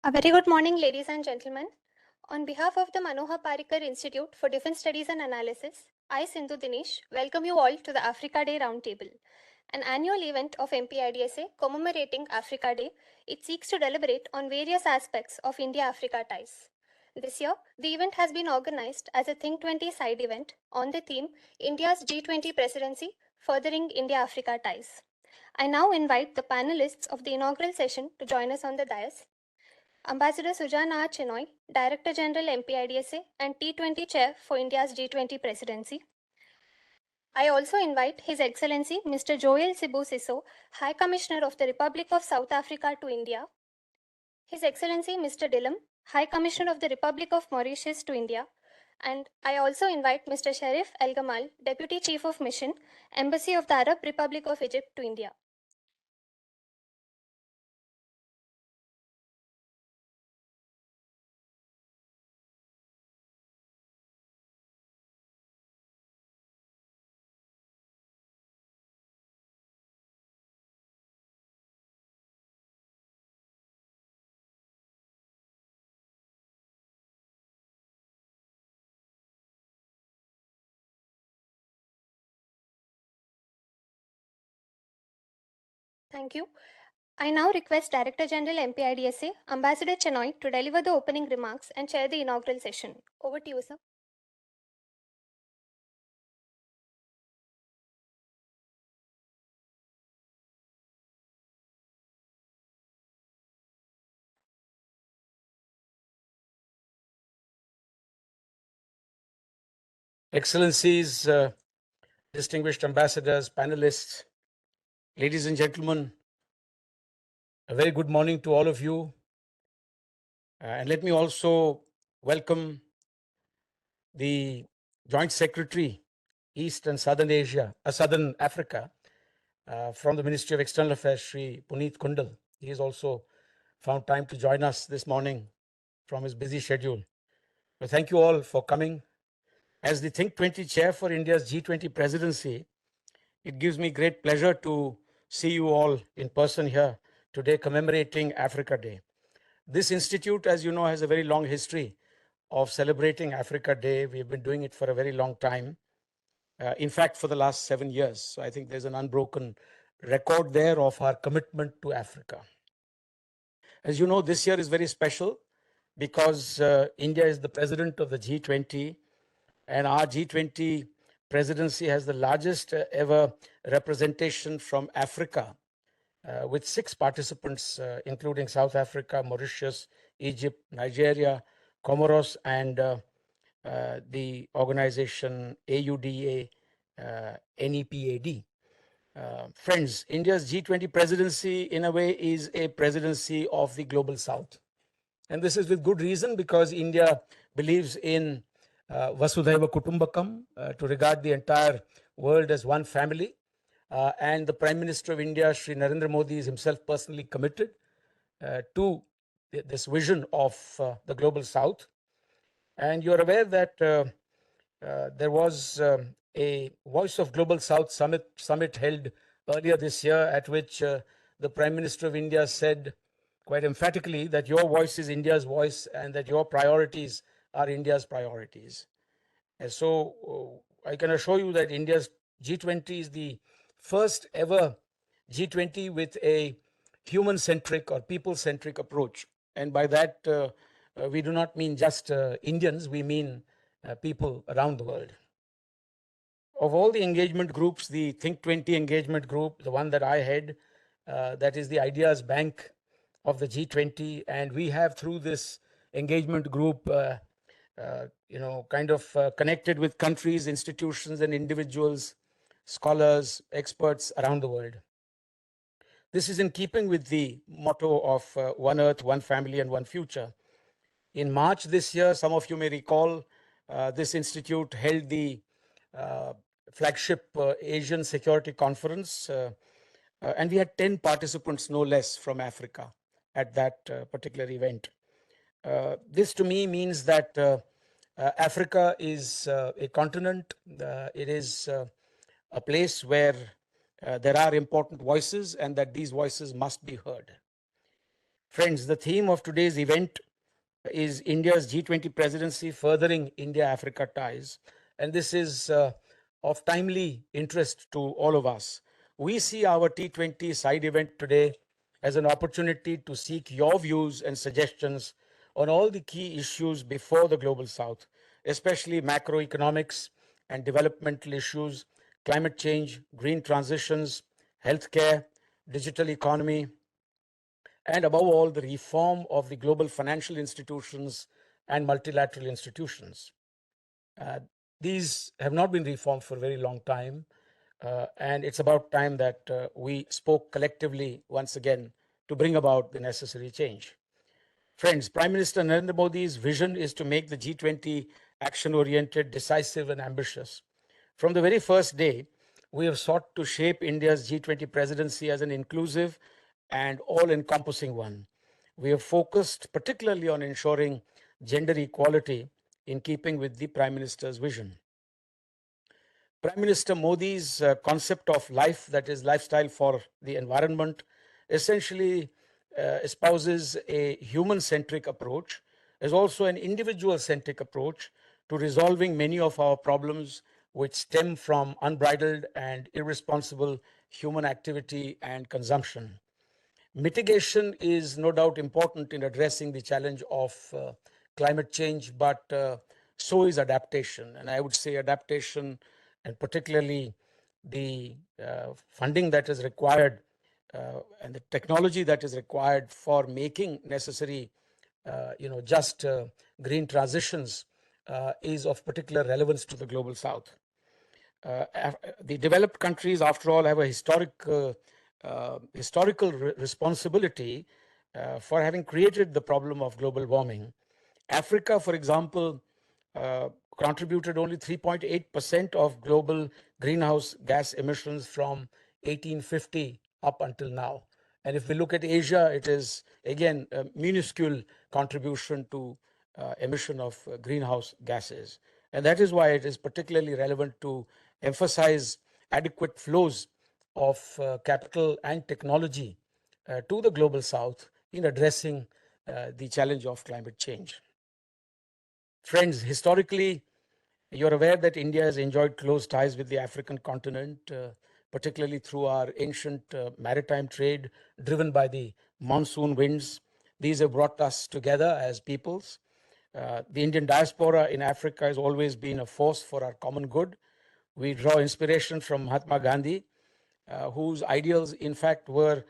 A very good morning, ladies and gentlemen. On behalf of the Manohar Parrikar Institute for Defense Studies and Analysis, I, Sindhu Dinesh, welcome you all to the Africa Day Roundtable, an annual event of MP-IDSA commemorating Africa Day. It seeks to deliberate on various aspects of India-Africa ties. This year, the event has been organized as a Think 20 side event on the theme India's G20 Presidency, Furthering India-Africa Ties. I now invite the panelists of the inaugural session to join us on the dais. Ambassador Sujan Chinoy, Director General MP-IDSA and T20 Chair for India's G20 Presidency. I also invite His Excellency Mr. Joel Sibu Siso, High Commissioner of the Republic of South Africa to India. His Excellency Mr. Dillam, High Commissioner of the Republic of Mauritius to India. And I also invite Mr. Sharif El Gamal, Deputy Chief of Mission, Embassy of the Arab Republic of Egypt to India. Thank you. I now request Director General MP-IDSA, Ambassador Chinoy, to deliver the opening remarks and chair the inaugural session. Over to you, sir. Excellencies, distinguished ambassadors, panelists, ladies and gentlemen, a very good morning to all of you. And let me also welcome the Joint Secretary, East and Southern Asia, Southern Africa, from the Ministry of External Affairs, Sri Puneet Kundal. He has also found time to join us this morning from his busy schedule. But thank you all for coming. As the Think 20 chair for India's G20 presidency, it gives me great pleasure to see you all in person here today commemorating Africa Day. This institute, as you know, has a very long history of celebrating Africa Day. We've been doing it for a very long time. In fact, for the last 7 years. So I think there's an unbroken record there of our commitment to Africa. As you know, this year is very special because India is the president of the G20, and our G20 presidency has the largest ever representation from Africa, with 6 participants, including South Africa, Mauritius, Egypt, Nigeria, Comoros, and the organization AUDA, NEPAD. Friends, India's G20 presidency, in a way, is a presidency of the global South. And this is with good reason, because India believes in Vasudhaiva Kutumbakam, to regard the entire world as one family. And the Prime Minister of India, Sri Narendra Modi, is himself personally committed to this vision of the global South. And you're aware that there was a Voice of Global South summit held earlier this year, at which the Prime Minister of India said quite emphatically that your voice is India's voice and that your priorities are India's priorities. And so I can assure you that India's G20 is the first ever G20 with a human-centric or people-centric approach. And by that, we do not mean just Indians, we mean people around the world. Of all the engagement groups, the Think 20 engagement group, the one that I head, that is the Ideas Bank of the G20, and we have, through this engagement group, connected with countries, institutions, and individuals, scholars, experts around the world. This is in keeping with the motto of One Earth, One Family, and One Future. In March this year, some of you may recall, this institute held the flagship Asian Security Conference, and we had 10 participants, no less, from Africa at that particular event. This to me means that Africa is a continent. It is a place where there are important voices, and that these voices must be heard. Friends, the theme of today's event is India's G20 presidency, furthering India-Africa ties. And this is of timely interest to all of us. We see our T20 side event today as an opportunity to seek your views and suggestions on all the key issues before the Global South, especially macroeconomics and developmental issues, climate change, green transitions, healthcare, digital economy, and above all, the reform of the global financial institutions and multilateral institutions. Uh, these have not been reformed for a very long time, and it's about time that we spoke collectively once again to bring about the necessary change. Friends, Prime Minister Narendra Modi's vision is to make the G20 action-oriented, decisive, and ambitious. From the very first day, we have sought to shape India's G20 presidency as an inclusive and all-encompassing one. We have focused particularly on ensuring gender equality in keeping with the Prime Minister's vision. Prime Minister Modi's concept of life, that is, lifestyle for the environment, essentially espouses a human centric approach, as also an individual centric approach to resolving many of our problems which stem from unbridled and irresponsible human activity and consumption. Mitigation is no doubt important in addressing the challenge of climate change, but so is adaptation. And I would say adaptation, and particularly the funding that is required and the technology that is required for making necessary, just green transitions is of particular relevance to the global south. The developed countries, after all, have a historical responsibility for having created the problem of global warming. Africa, for example, uh, contributed only 3.8% of global greenhouse gas emissions from 1850 up until now. And if we look at Asia, it is again a minuscule contribution to emission of greenhouse gases. And that is why it is particularly relevant to emphasize adequate flows of capital and technology to the global south in addressing the challenge of climate change. Friends, historically, you're aware that India has enjoyed close ties with the African continent, particularly through our ancient maritime trade driven by the monsoon winds. These have brought us together as peoples. The Indian diaspora in Africa has always been a force for our common good. We draw inspiration from Mahatma Gandhi, whose ideals, in fact, were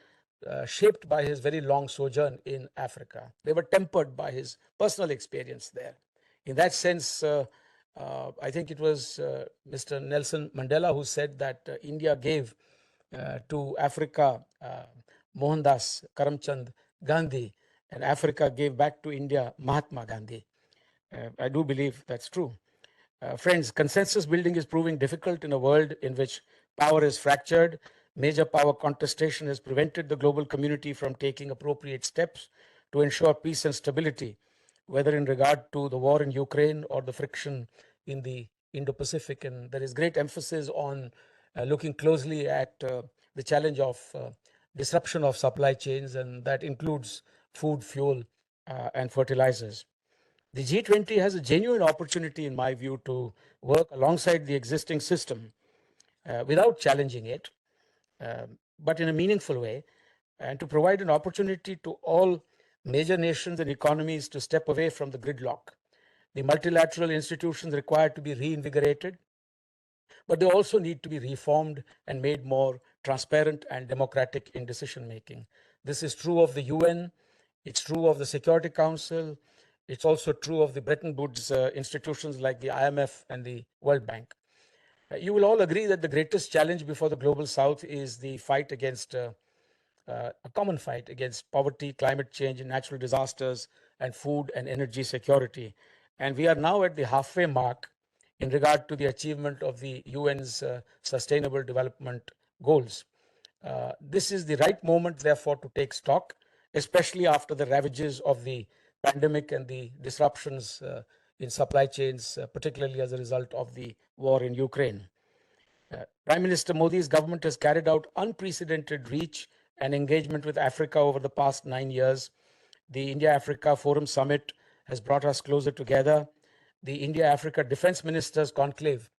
shaped by his very long sojourn in Africa. They were tempered by his personal experience there. In that sense, I think it was Mr. Nelson Mandela who said that India gave to Africa Mohandas Karamchand Gandhi, and Africa gave back to India Mahatma Gandhi. I do believe that's true. Friends, consensus building is proving difficult in a world in which power is fractured. Major power contestation has prevented the global community from taking appropriate steps to ensure peace and stability, whether in regard to the war in Ukraine or the friction in the Indo-Pacific. And there is great emphasis on looking closely at the challenge of disruption of supply chains, and that includes food, fuel, and fertilizers. The G20 has a genuine opportunity, in my view, to work alongside the existing system without challenging it, but in a meaningful way, and to provide an opportunity to all major nations and economies to step away from the gridlock. The multilateral institutions required to be reinvigorated, but they also need to be reformed and made more transparent and democratic in decision making. This is true of the UN, it's true of the Security Council, it's also true of the Bretton Woods institutions like the IMF and the World Bank. You will all agree that the greatest challenge before the global south is the fight against a common fight against poverty, climate change, and natural disasters, and food and energy security. And we are now at the halfway mark in regard to the achievement of the UN's Sustainable Development Goals. This is the right moment, therefore, to take stock, especially after the ravages of the pandemic and the disruptions in supply chains, particularly as a result of the war in Ukraine. Prime Minister Modi's government has carried out unprecedented reach and engagement with Africa over the past 9 years, The India-Africa Forum Summit has brought us closer together. The India-Africa Defense Ministers Conclave,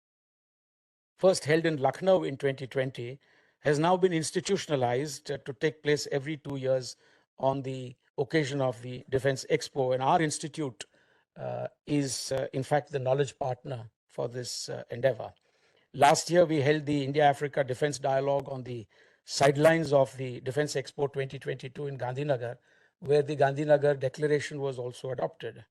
first held in Lucknow in 2020, has now been institutionalized to take place every 2 years on the occasion of the Defense Expo. And our institute is, in fact, the knowledge partner for this endeavor. Last year, we held the India-Africa Defense Dialogue on the sidelines of the Defense Expo 2022 in Gandhinagar, where the Gandhinagar Declaration was also adopted.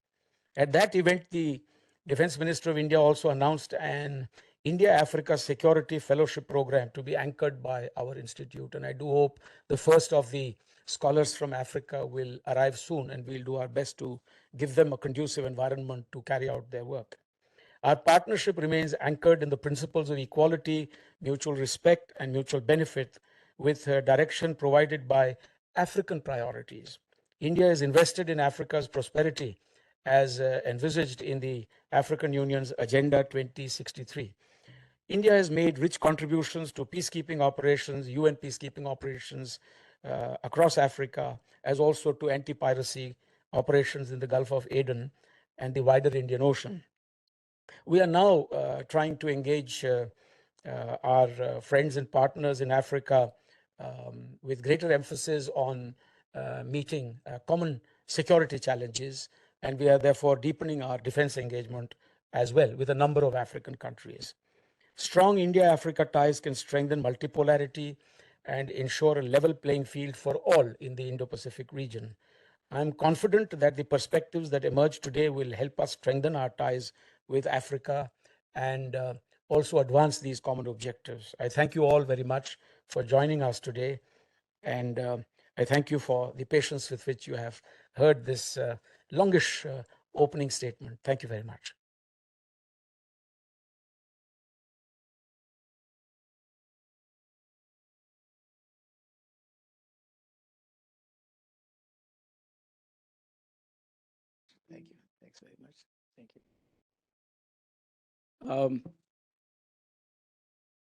At that event, the Defense Minister of India also announced an India-Africa Security Fellowship Program to be anchored by our institute. And I do hope the first of the scholars from Africa will arrive soon, and we'll do our best to give them a conducive environment to carry out their work. Our partnership remains anchored in the principles of equality, mutual respect, and mutual benefit, with direction provided by African priorities. India is invested in Africa's prosperity as envisaged in the African Union's Agenda 2063. India has made rich contributions to peacekeeping operations, UN peacekeeping operations across Africa, as also to anti-piracy operations in the Gulf of Aden and the wider Indian Ocean. We are now trying to engage our friends and partners in Africa with greater emphasis on meeting common security challenges, and we are therefore deepening our defense engagement as well with a number of African countries. Strong India-Africa ties can strengthen multipolarity and ensure a level playing field for all in the Indo-Pacific region. I'm confident that the perspectives that emerge today will help us strengthen our ties with Africa and also advance these common objectives. I thank you all very much for joining us today, and I thank you for the patience with which you have heard this longish opening statement. Thank you very much. Thank you. Thanks very much. Thank you.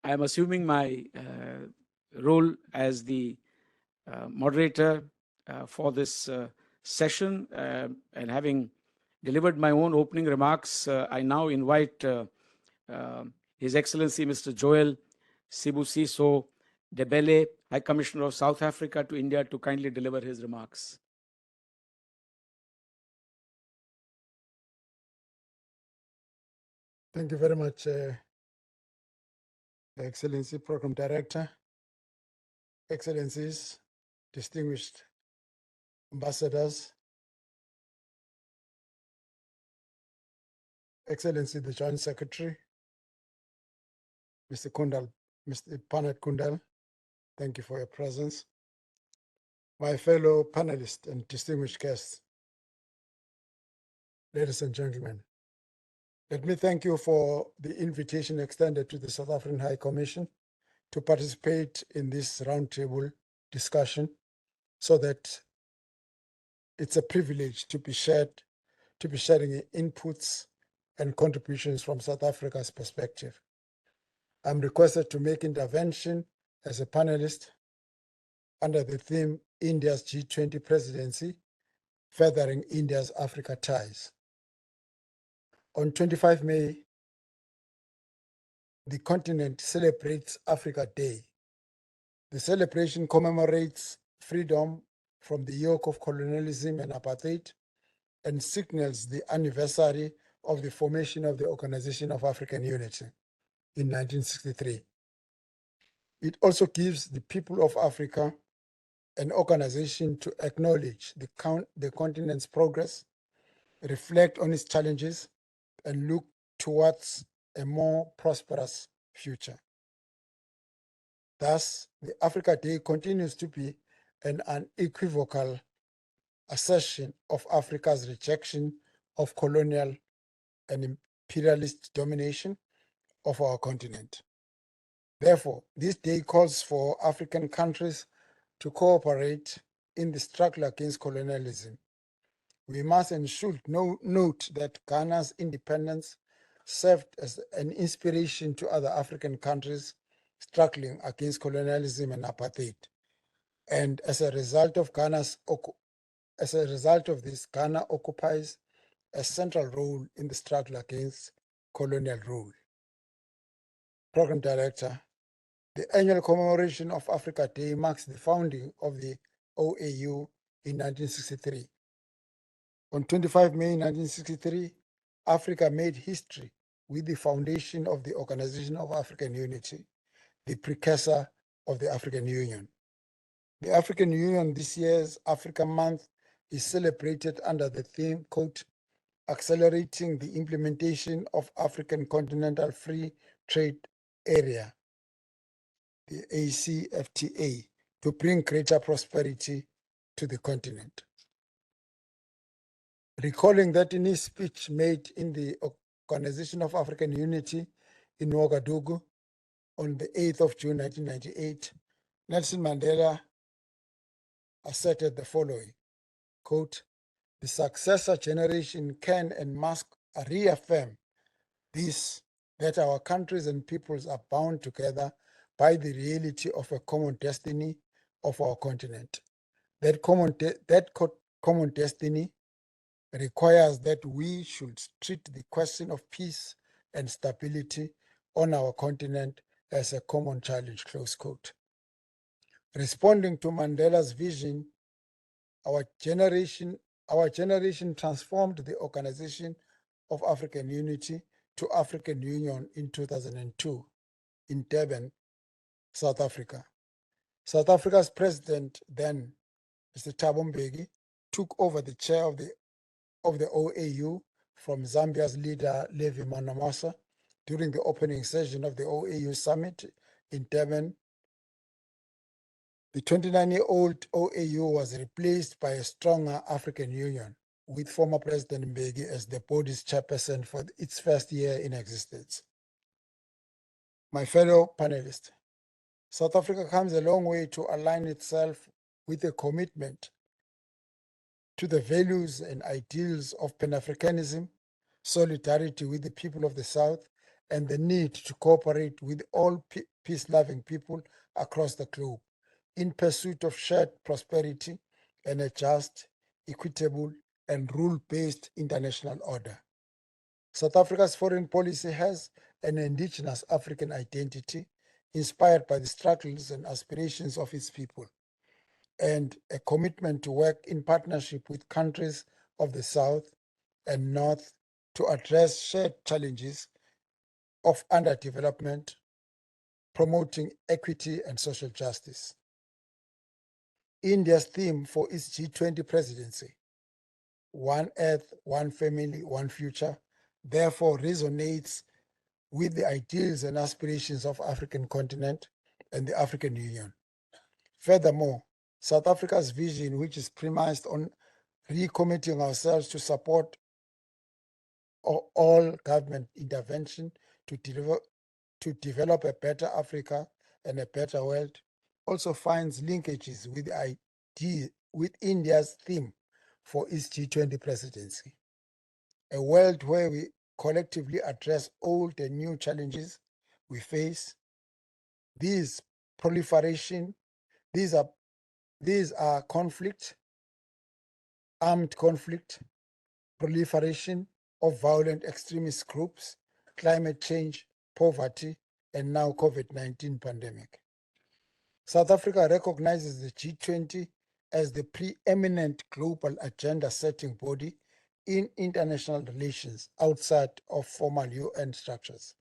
I'm assuming my role as the moderator for this session, and having delivered my own opening remarks, I now invite His Excellency Mr. Joel Sibusiso Debele, High Commissioner of South Africa to India, to kindly deliver his remarks. Thank you very much, Excellency Program Director, Excellencies, distinguished ambassadors, Excellency the Joint Secretary, Mr. Kundal, Mr. Panet Kundal, thank you for your presence. My fellow panelists and distinguished guests, ladies and gentlemen, let me thank you for the invitation extended to the South African High Commission to participate in this roundtable discussion, so that it's a privilege to be sharing inputs and contributions from South Africa's perspective. I'm requested to make intervention as a panelist under the theme India's G20 Presidency, Furthering India's Africa Ties. On 25 May, the continent celebrates Africa Day. The celebration commemorates freedom from the yoke of colonialism and apartheid, and signals the anniversary of the formation of the Organization of African Unity in 1963. It also gives the people of Africa an organization to acknowledge the continent's progress, reflect on its challenges, and look towards a more prosperous future. Thus, the Africa Day continues to be an unequivocal assertion of Africa's rejection of colonial and imperialist domination of our continent. Therefore, this day calls for African countries to cooperate in the struggle against colonialism. We must and should note that Ghana's independence served as an inspiration to other African countries struggling against colonialism and apartheid. And as a result of Ghana's As a result of this, Ghana occupies a central role in the struggle against colonial rule. Program Director, the annual commemoration of Africa Day marks the founding of the OAU in 1963. On 25 May 1963, Africa made history with the foundation of the Organization of African Unity, the precursor of the African Union. The African Union this year's Africa Month is celebrated under the theme, quote, accelerating the implementation of African Continental Free Trade Area, the ACFTA, to bring greater prosperity to the continent. Recalling that in his speech made in the Organization of African Unity in Ouagadougou on the 8th of June 1998, Nelson Mandela asserted the following, quote, the successor generation can and must reaffirm this, that our countries and peoples are bound together by the reality of a common destiny of our continent. That common destiny requires that we should treat the question of peace and stability on our continent as a common challenge, close quote. Responding to Mandela's vision, our generation transformed the Organization of African Unity to African Union in 2002 in Durban, South Africa. South Africa's president then, Mr. Thabo Mbeki, took over the chair of the OAU from Zambia's leader Levi Manamasa during the opening session of the OAU summit in Durban. The 29-year-old OAU was replaced by a stronger African Union, with former President Mbeki as the body's chairperson for its first year in existence. My fellow panelists, South Africa comes a long way to align itself with a commitment to the values and ideals of Pan-Africanism, solidarity with the people of the South, and the need to cooperate with all peace-loving people across the globe in pursuit of shared prosperity and a just, equitable, and rule-based international order. South Africa's foreign policy has an indigenous African identity inspired by the struggles and aspirations of its people, and a commitment to work in partnership with countries of the South and North to address shared challenges of underdevelopment, promoting equity and social justice. India's theme for its G20 presidency, One Earth, One Family, One Future, therefore resonates with the ideals and aspirations of African continent and the African Union. Furthermore, South Africa's vision, which is premised on recommitting ourselves to support all government intervention to develop a better Africa and a better world, also finds linkages with India's theme for its G20 presidency. A world where we collectively address old and new challenges we face. These are conflict, armed conflict, proliferation of violent extremist groups, climate change, poverty, and now COVID-19 pandemic. South Africa recognizes the G20 as the preeminent global agenda-setting body in international relations outside of formal UN structures,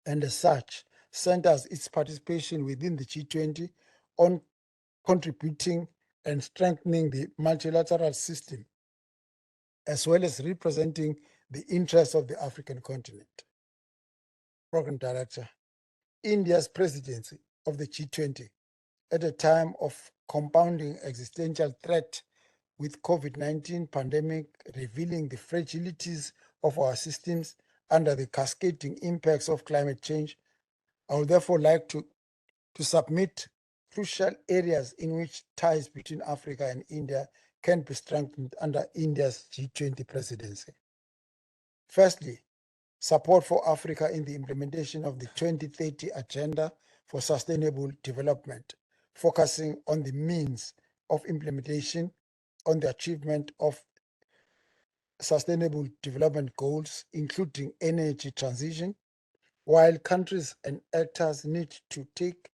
and as such, centers its participation within the G20 on contributing and strengthening the multilateral system, as well as representing the interests of the African continent. Program Director, India's presidency of the G20 at a time of compounding existential threat with COVID-19 pandemic revealing the fragilities of our systems under the cascading impacts of climate change, I would therefore like to submit crucial areas in which ties between Africa and India can be strengthened under India's G20 presidency. Firstly, support for Africa in the implementation of the 2030 Agenda for Sustainable Development, focusing on the means of implementation on the achievement of sustainable development goals, including energy transition, while countries and actors need to take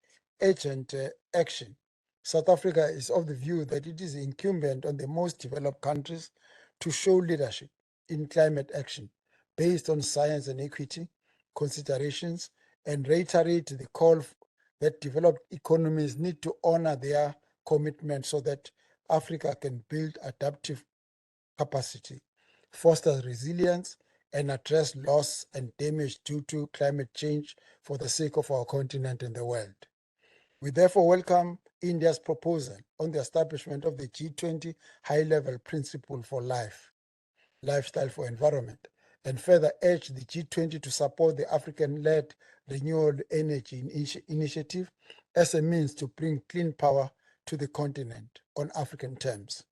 urgent action. South Africa is of the view that it is incumbent on the most developed countries to show leadership in climate action based on science and equity considerations, and reiterate the call that developed economies need to honor their commitment so that Africa can build adaptive capacity, foster resilience, and address loss and damage due to climate change for the sake of our continent and the world. We therefore welcome India's proposal on the establishment of the G20 high-level principle for lifestyle for environment, and further urge the G20 to support the African-led renewable energy initiative as a means to bring clean power to the continent on African terms.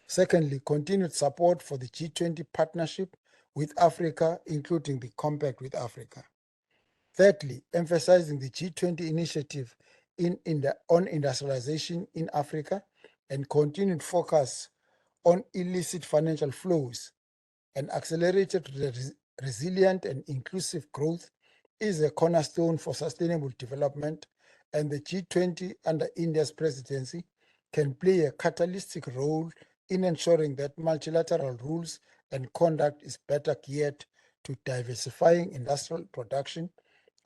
Secondly, continued support for the G20 partnership with Africa, including the Compact with Africa. Thirdly, emphasizing the G20 initiative on industrialization in Africa and continued focus on illicit financial flows and accelerated resilient and inclusive growth is a cornerstone for sustainable development, and the G20 under India's presidency can play a catalytic role in ensuring that multilateral rules and conduct is better geared to diversifying industrial production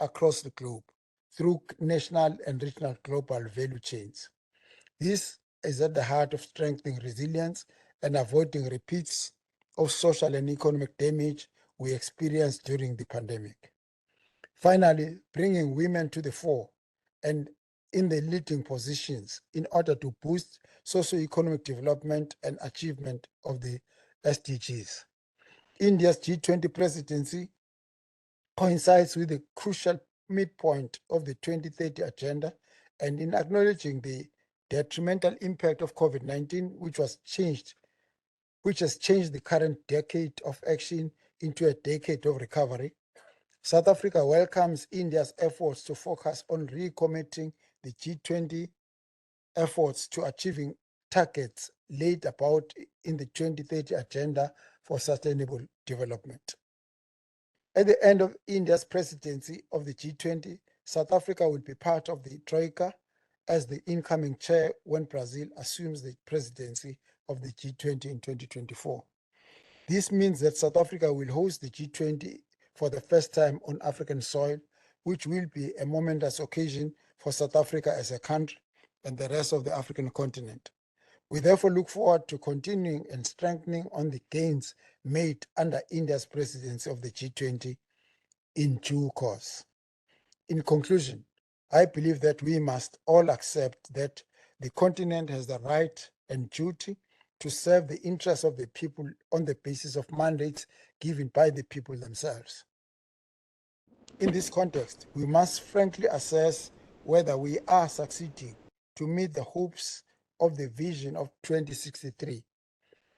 across the globe through national and regional global value chains. This is at the heart of strengthening resilience and avoiding repeats of social and economic damage we experienced during the pandemic. Finally, bringing women to the fore and in the leading positions in order to boost socio-economic development and achievement of the SDGs. India's G20 presidency coincides with the crucial midpoint of the 2030 agenda, and in acknowledging the detrimental impact of COVID-19, which has changed the current decade of action into a decade of recovery, South Africa welcomes India's efforts to focus on recommitting the G20 efforts to achieving targets laid about in the 2030 Agenda for Sustainable Development. At the end of India's presidency of the G20, South Africa will be part of the Troika as the incoming chair when Brazil assumes the presidency of the G20 in 2024. This means that South Africa will host the G20 for the first time on African soil, which will be a momentous occasion for South Africa as a country and the rest of the African continent. We therefore look forward to continuing and strengthening on the gains made under India's presidency of the G20 in due course. In conclusion, I believe that we must all accept that the continent has the right and duty to serve the interests of the people on the basis of mandates given by the people themselves. In this context, we must frankly assess whether we are succeeding to meet the hopes of the vision of 2063.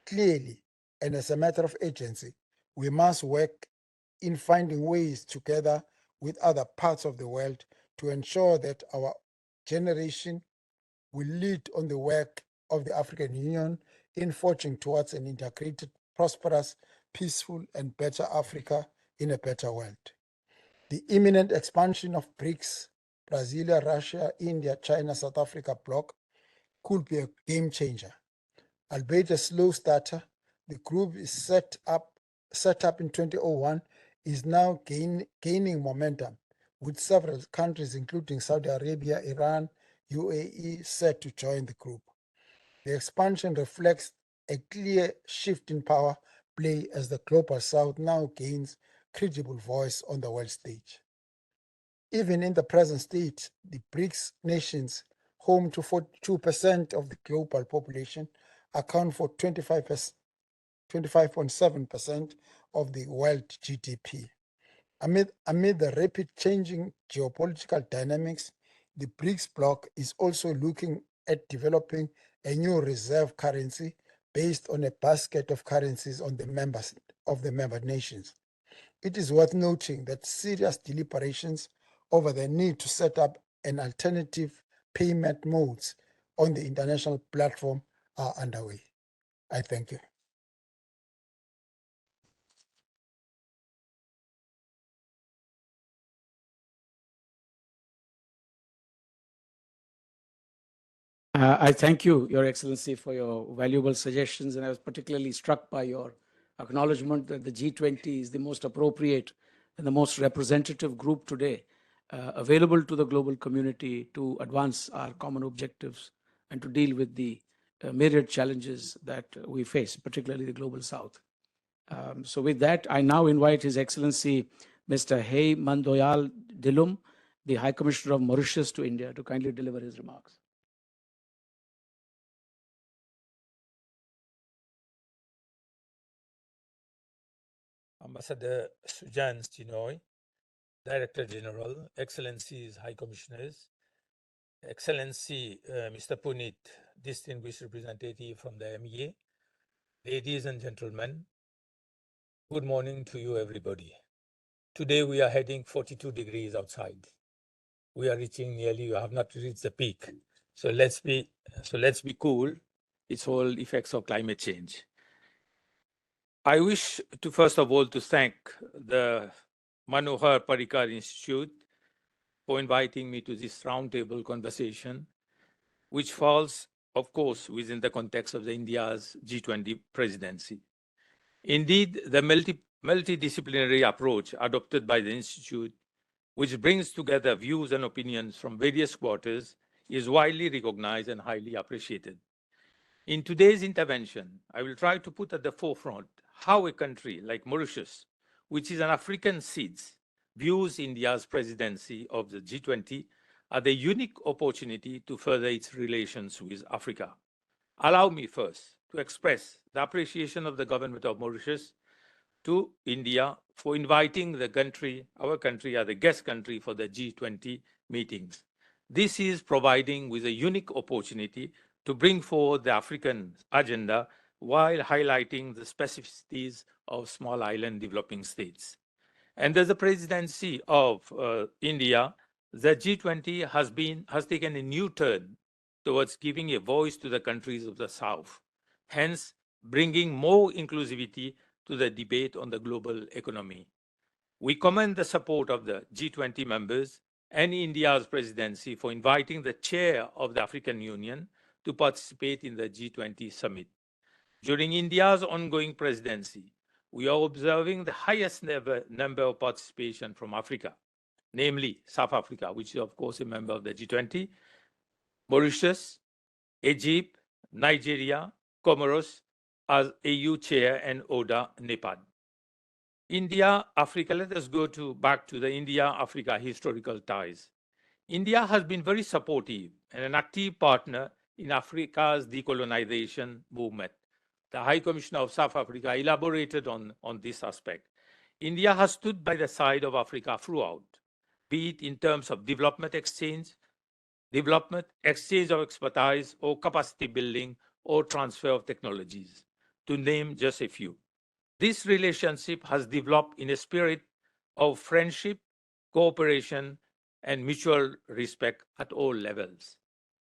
Clearly, and as a matter of urgency, we must work in finding ways together with other parts of the world to ensure that our generation will lead on the work of the African Union in forging towards an integrated, prosperous, peaceful, and better Africa in a better world. The imminent expansion of BRICS, Brazil, Russia, India, China, South Africa bloc could be a game changer. Albeit a slow starter, the group is set up in 2001, is now gaining momentum, with several countries including Saudi Arabia, Iran, UAE set to join the group. The expansion reflects a clear shift in power play as the Global South now gains credible voice on the world stage. Even in the present state, the BRICS nations, home to 42% of the global population, account for 25.7% of the world GDP. Amid the rapid changing geopolitical dynamics, the BRICS bloc is also looking at developing a new reserve currency based on a basket of currencies on the member nations. It is worth noting that serious deliberations over the need to set up an alternative payment modes on the international platform are underway. I thank you. I thank you, Your Excellency, for your valuable suggestions, and I was particularly struck by your acknowledgement that the G20 is the most appropriate and the most representative group today available to the global community to advance our common objectives and to deal with the myriad challenges that we face, particularly the global south. So with that, I now invite His Excellency Mr. Hey Mandoyal Dilum, the High Commissioner of Mauritius to India, to kindly deliver his remarks. Ambassador Sujan Chinoy, Director General, Excellencies, High Commissioners, Excellency Mr. Punit, Distinguished Representative from the MEA, ladies and gentlemen, good morning to you everybody. Today we are heading 42 degrees outside. We are reaching we have not reached the peak. So let's be cool. It's all effects of climate change. I wish to first of all to thank the Manohar Parrikar Institute for inviting me to this roundtable conversation, which falls, of course, within the context of India's G20 presidency. Indeed, the multidisciplinary approach adopted by the Institute, which brings together views and opinions from various quarters, is widely recognized and highly appreciated. In today's intervention, I will try to put at the forefront how a country like Mauritius, which is an African seed, views India's presidency of the G20 as a unique opportunity to further its relations with Africa. Allow me first to express the appreciation of the government of Mauritius to India for inviting our country as a guest country for the G20 meetings. This is providing with a unique opportunity to bring forward the African agenda while highlighting the specificities of small island developing states. Under the presidency of India, the G20 has taken a new turn towards giving a voice to the countries of the South, hence bringing more inclusivity to the debate on the global economy. We commend the support of the G20 members and India's presidency for inviting the chair of the African Union to participate in the G20 summit. During India's ongoing presidency, we are observing the highest number of participation from Africa, namely South Africa, which is of course a member of the G20, Mauritius, Egypt, Nigeria, Comoros as AU chair, and ODA, Nepal. India, Africa, let us go back to the India-Africa historical ties. India has been very supportive and an active partner in Africa's decolonization movement. The High Commissioner of South Africa elaborated on this aspect. India has stood by the side of Africa throughout, be it in terms of development exchange of expertise, or capacity building, or transfer of technologies, to name just a few. This relationship has developed in a spirit of friendship, cooperation, and mutual respect at all levels.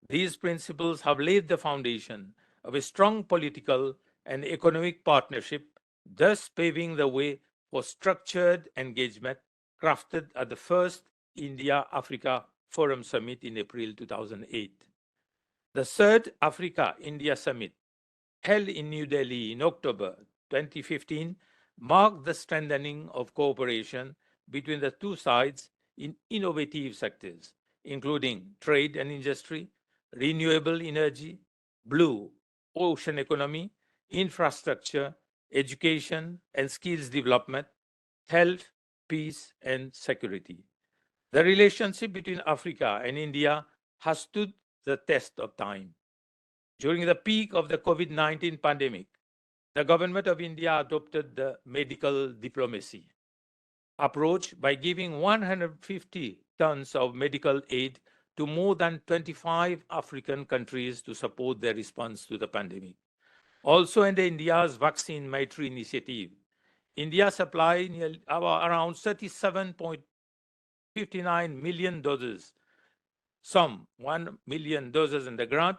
These principles have laid the foundation of a strong political and economic partnership, thus paving the way for structured engagement crafted at the first India-Africa Forum Summit in April 2008. The third Africa-India Summit, held in New Delhi in October 2015, marked the strengthening of cooperation between the two sides in innovative sectors, including trade and industry, renewable energy, blue ocean economy, infrastructure, education and skills development, health, peace, and security. The relationship between Africa and India has stood the test of time. During the peak of the COVID-19 pandemic, the government of India adopted the medical diplomacy approach by giving 150 tons of medical aid to more than 25 African countries to support their response to the pandemic. Also, under India's Vaccine Maitri initiative, India supplied around 37.59 million doses, some 1 million doses in the grant,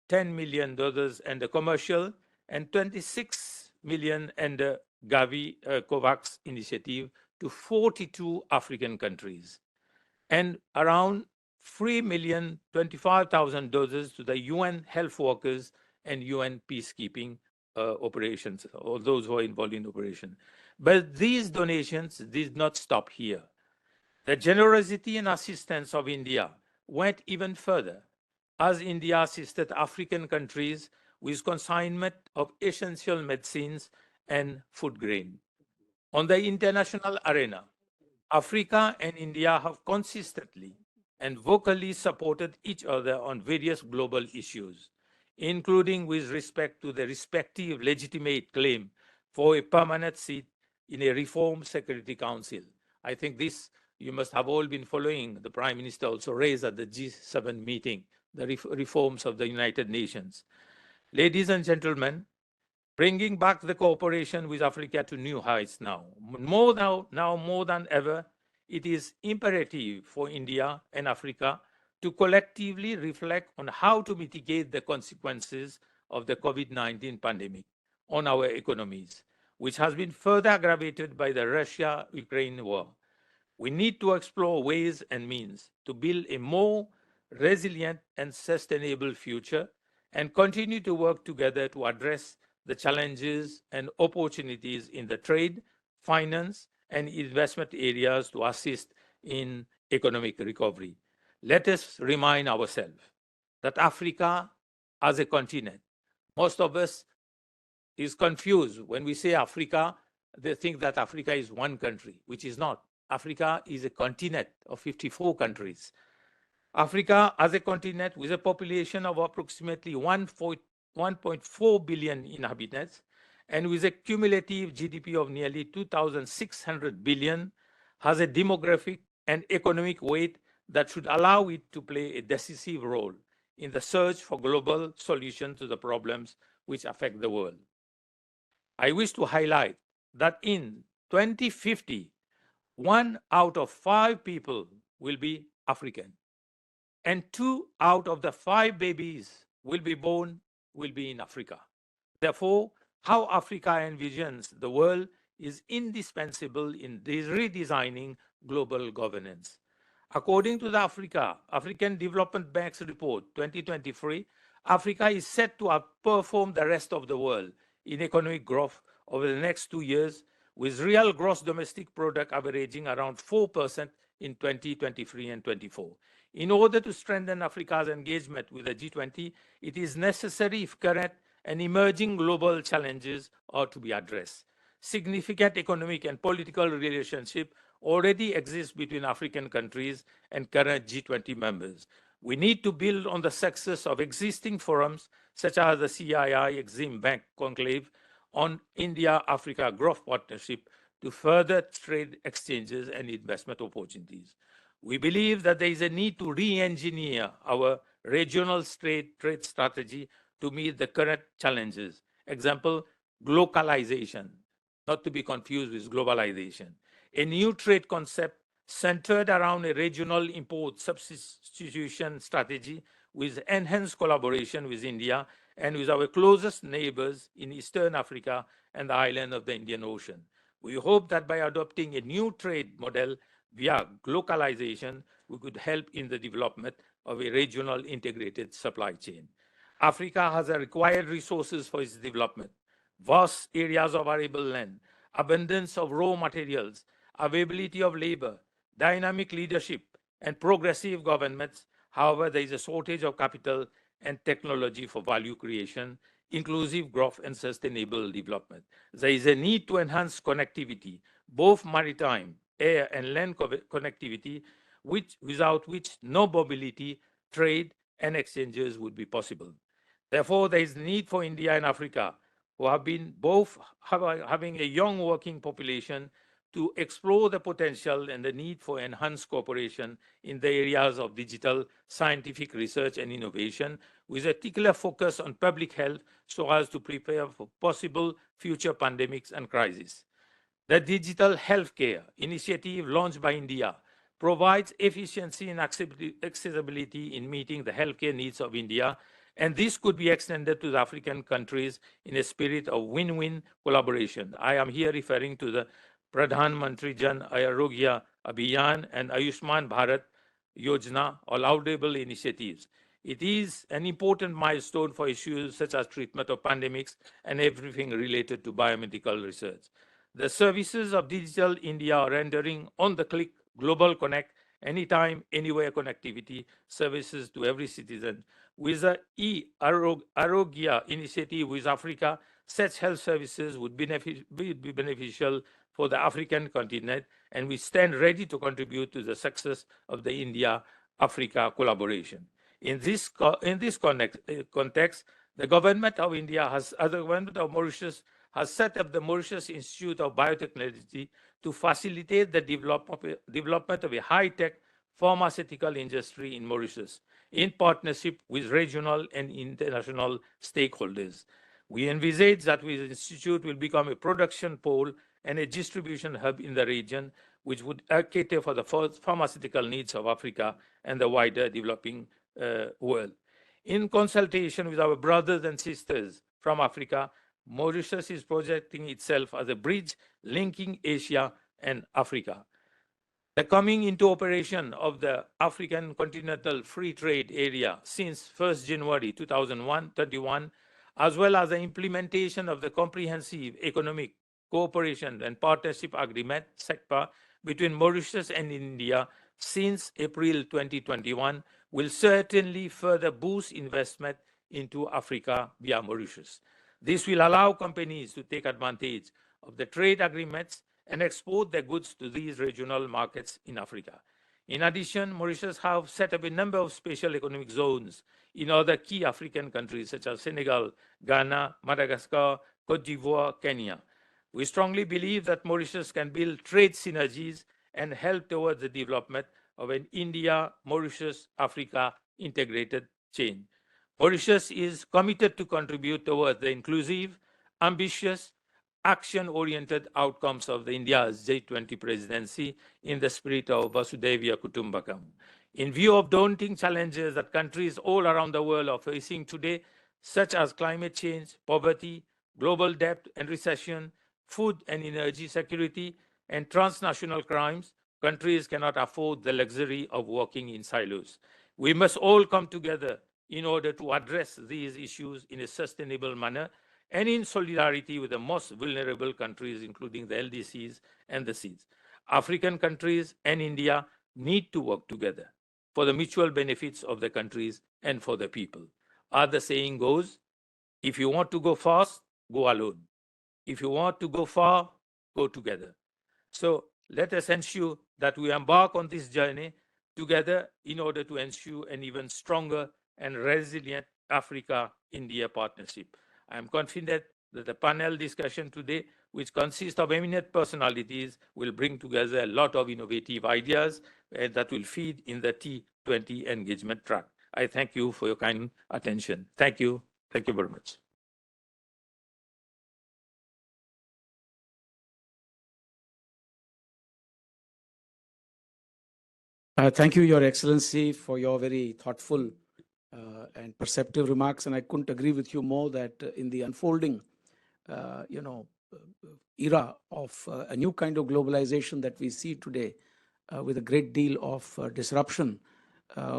10 million doses in the commercial, and 26 million under Gavi COVAX initiative to 42 African countries, and around 3,025,000 doses to the UN health workers and UN peacekeeping operations, or those who are involved in operation. But these donations did not stop here. The generosity and assistance of India went even further, as India assisted African countries with consignment of essential medicines and food grain. On the international arena, Africa and India have consistently and vocally supported each other on various global issues, including with respect to the respective legitimate claim for a permanent seat in a reformed Security Council. I think this you must have all been following. The Prime Minister also raised at the G7 meeting the reforms of the United Nations. Ladies and gentlemen, bringing back the cooperation with Africa to new heights now. More than ever, it is imperative for India and Africa to collectively reflect on how to mitigate the consequences of the COVID-19 pandemic on our economies, which has been further aggravated by the Russia-Ukraine war. We need to explore ways and means to build a more resilient and sustainable future and continue to work together to address the challenges and opportunities in the trade, finance, and investment areas to assist in economic recovery. Let us remind ourselves that Africa as a continent, most of us is confused when we say Africa. They think that Africa is one country, which is not. Africa is a continent of 54 countries. Africa as a continent with a population of approximately 1.4 billion inhabitants and with a cumulative GDP of nearly 2,600 billion has a demographic and economic weight that should allow it to play a decisive role in the search for global solutions to the problems which affect the world. I wish to highlight that in 2050, 1 out of 5 people will be African, and 2 out of the 5 babies will be born will be in Africa. Therefore, how Africa envisions the world is indispensable in redesigning global governance. According to the African Development Bank's report 2023, Africa is set to outperform the rest of the world in economic growth over the next 2 years, with real gross domestic product averaging around 4% in 2023 and 24. In order to strengthen Africa's engagement with the G20, it is necessary if current and emerging global challenges are to be addressed. Significant economic and political relationship already exists between African countries and current G20 members. We need to build on the success of existing forums such as the CII Exim Bank Conclave on India-Africa Growth Partnership to further trade exchanges and investment opportunities. We believe that there is a need to re-engineer our regional trade strategy to meet the current challenges. Example, glocalization, not to be confused with globalization. A new trade concept centered around a regional import substitution strategy with enhanced collaboration with India and with our closest neighbors in Eastern Africa and the island of the Indian Ocean. We hope that by adopting a new trade model via glocalization, we could help in the development of a regional integrated supply chain. Africa has the required resources for its development: vast areas of arable land, abundance of raw materials, availability of labor, dynamic leadership, and progressive governments. However, there is a shortage of capital and technology for value creation, inclusive growth, and sustainable development. There is a need to enhance connectivity, both maritime, air, and land connectivity, without which no mobility, trade, and exchanges would be possible. Therefore, there is need for India and Africa, who have been both having a young working population, to explore the potential and the need for enhanced cooperation in the areas of digital, scientific research and innovation, with a particular focus on public health so as to prepare for possible future pandemics and crises. The Digital Healthcare Initiative launched by India provides efficiency and accessibility in meeting the healthcare needs of India And this could be extended to the African countries in a spirit of win-win collaboration. I am here referring to the Pradhan Mantri Jan Arogya Abhiyan and Ayushman Bharat Yojana, or laudable initiatives. It is an important milestone for issues such as treatment of pandemics and everything related to biomedical research. The services of Digital India are rendering on-the-click global connect, anytime, anywhere connectivity services to every citizen. With the e-Arogya initiative with Africa, such health services would be beneficial for the African continent, and we stand ready to contribute to the success of the India-Africa collaboration. In this context, the government of Mauritius has set up the Mauritius Institute of Biotechnology to facilitate the development of a high-tech pharmaceutical industry in Mauritius, in partnership with regional and international stakeholders. We envisage that the institute will become a production pole and a distribution hub in the region, which would cater for the pharmaceutical needs of Africa and the wider developing world. In consultation with our brothers and sisters from Africa, Mauritius is projecting itself as a bridge linking Asia and Africa. The coming into operation of the African Continental Free Trade Area since 1st January 2021, as well as the implementation of the Comprehensive Economic Cooperation and Partnership Agreement, SECPA, between Mauritius and India since April 2021, will certainly further boost investment into Africa via Mauritius. This will allow companies to take advantage of the trade agreements and export their goods to these regional markets in Africa. In addition, Mauritius have set up a number of special economic zones in other key African countries such as Senegal, Ghana, Madagascar, Cote d'Ivoire, Kenya. We strongly believe that Mauritius can build trade synergies and help towards the development of an India-Mauritius-Africa integrated chain. Mauritius is committed to contribute towards the inclusive, ambitious, action-oriented outcomes of the India's G20 presidency in the spirit of Vasudhaiva Kutumbakam. In view of daunting challenges that countries all around the world are facing today, such as climate change, poverty, global debt and recession, food and energy security, and transnational crimes, countries cannot afford the luxury of working in silos. We must all come together in order to address these issues in a sustainable manner and in solidarity with the most vulnerable countries, including the LDCs and the Cs. African countries and India need to work together for the mutual benefits of the countries and for the people. As the saying goes, if you want to go fast, go alone. If you want to go far, go together. So let us ensure that we embark on this journey together in order to ensure an even stronger and resilient Africa-India partnership. I am confident that the panel discussion today, which consists of eminent personalities, will bring together a lot of innovative ideas that will feed in the T20 engagement track. I thank you for your kind attention. Thank you. Thank you very much. Thank you, Your Excellency, for your very thoughtful and perceptive remarks. And I couldn't agree with you more that in the unfolding, era of a new kind of globalization that we see today, with a great deal of disruption,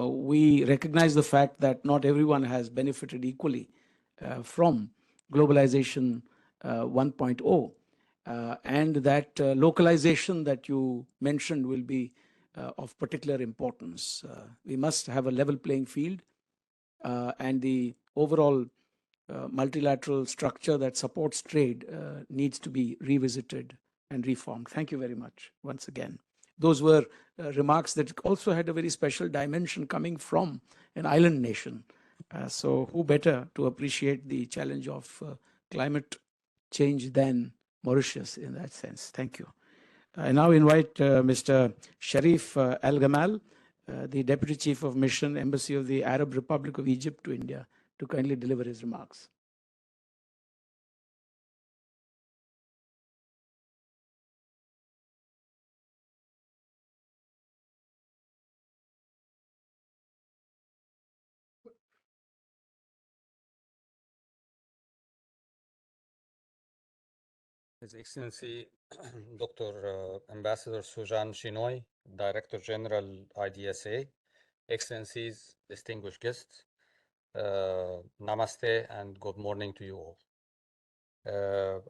we recognize the fact that not everyone has benefited equally from globalization 1.0, and that localization that you mentioned will be of particular importance. We must have a level playing field, and the overall multilateral structure that supports trade needs to be revisited and reformed. Thank you very much once again. Those were remarks that also had a very special dimension coming from an island nation. So who better to appreciate the challenge of climate change than Mauritius in that sense? Thank you. I now invite Mr. Sharif Al Gamal, the Deputy Chief of Mission, Embassy of the Arab Republic of Egypt to India, to kindly deliver his remarks. His Excellency Dr. Ambassador Sujan Chinoy, Director General IDSA, Excellencies, distinguished guests, Namaste and good morning to you all.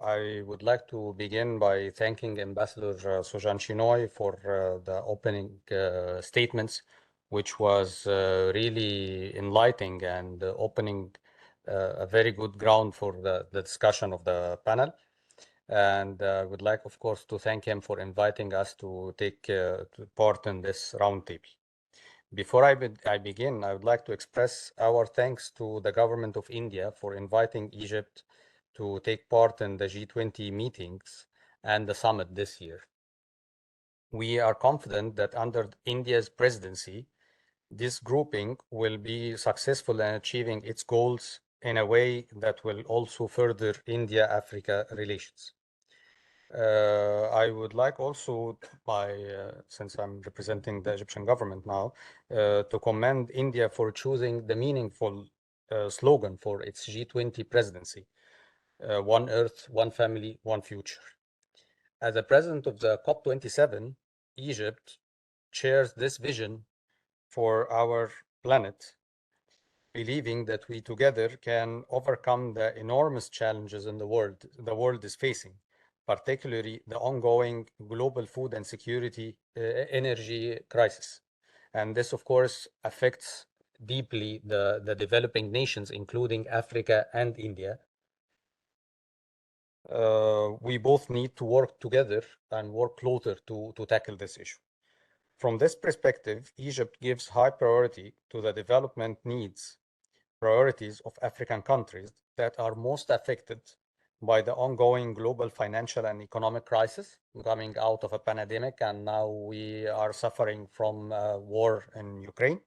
I would like to begin by thanking Ambassador Sujan Chinoy for the opening statements, which was really enlightening and opening a very good ground for the discussion of the panel. And I would like, of course, to thank him for inviting us to take part in this roundtable. Before I begin, I would like to express our thanks to the government of India for inviting Egypt to take part in the G20 meetings and the summit this year. We are confident that under India's presidency, this grouping will be successful in achieving its goals in a way that will also further India-Africa relations. I would like also, since I'm representing the Egyptian government now, to commend India for choosing the meaningful slogan for its G20 presidency, One Earth, One Family, One Future. As the president of the COP27, Egypt shares this vision for our planet, believing that we together can overcome the enormous challenges in the world is facing, particularly the ongoing global food and security energy crisis. And this, of course, affects deeply the developing nations, including Africa and India. We both need to work together and work closer to tackle this issue. From this perspective, Egypt gives high priority to the development priorities of African countries that are most affected by the ongoing global financial and economic crisis coming out of a pandemic, and now we are suffering from war in Ukraine.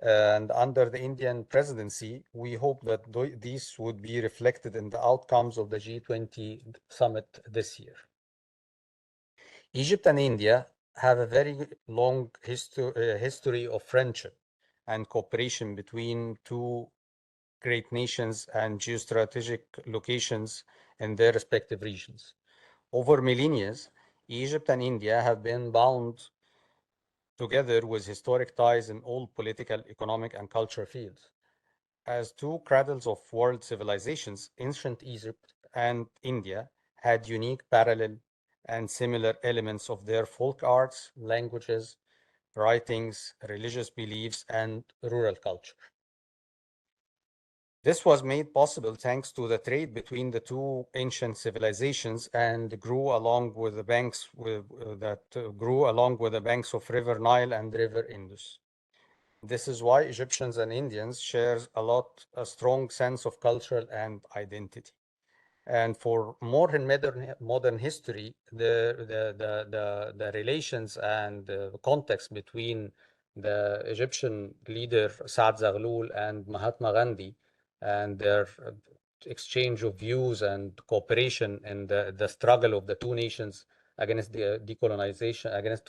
And under the Indian presidency, we hope that these would be reflected in the outcomes of the G20 summit this year. Egypt and India have a very long history of friendship and cooperation between two great nations and geostrategic locations in their respective regions. Over millennia, Egypt and India have been bound together with historic ties in all political, economic, and cultural fields. As two cradles of world civilizations, ancient Egypt and India had unique parallel and similar elements of their folk arts, languages, writings, religious beliefs, and rural culture. This was made possible thanks to the trade between the two ancient civilizations and grew along with the banks of River Nile and River Indus. This is why Egyptians and Indians share a strong sense of culture and identity. And for more in modern history, the relations and the context between the Egyptian leader Saad Zaghloul and Mahatma Gandhi and their exchange of views and cooperation in the struggle of the two nations against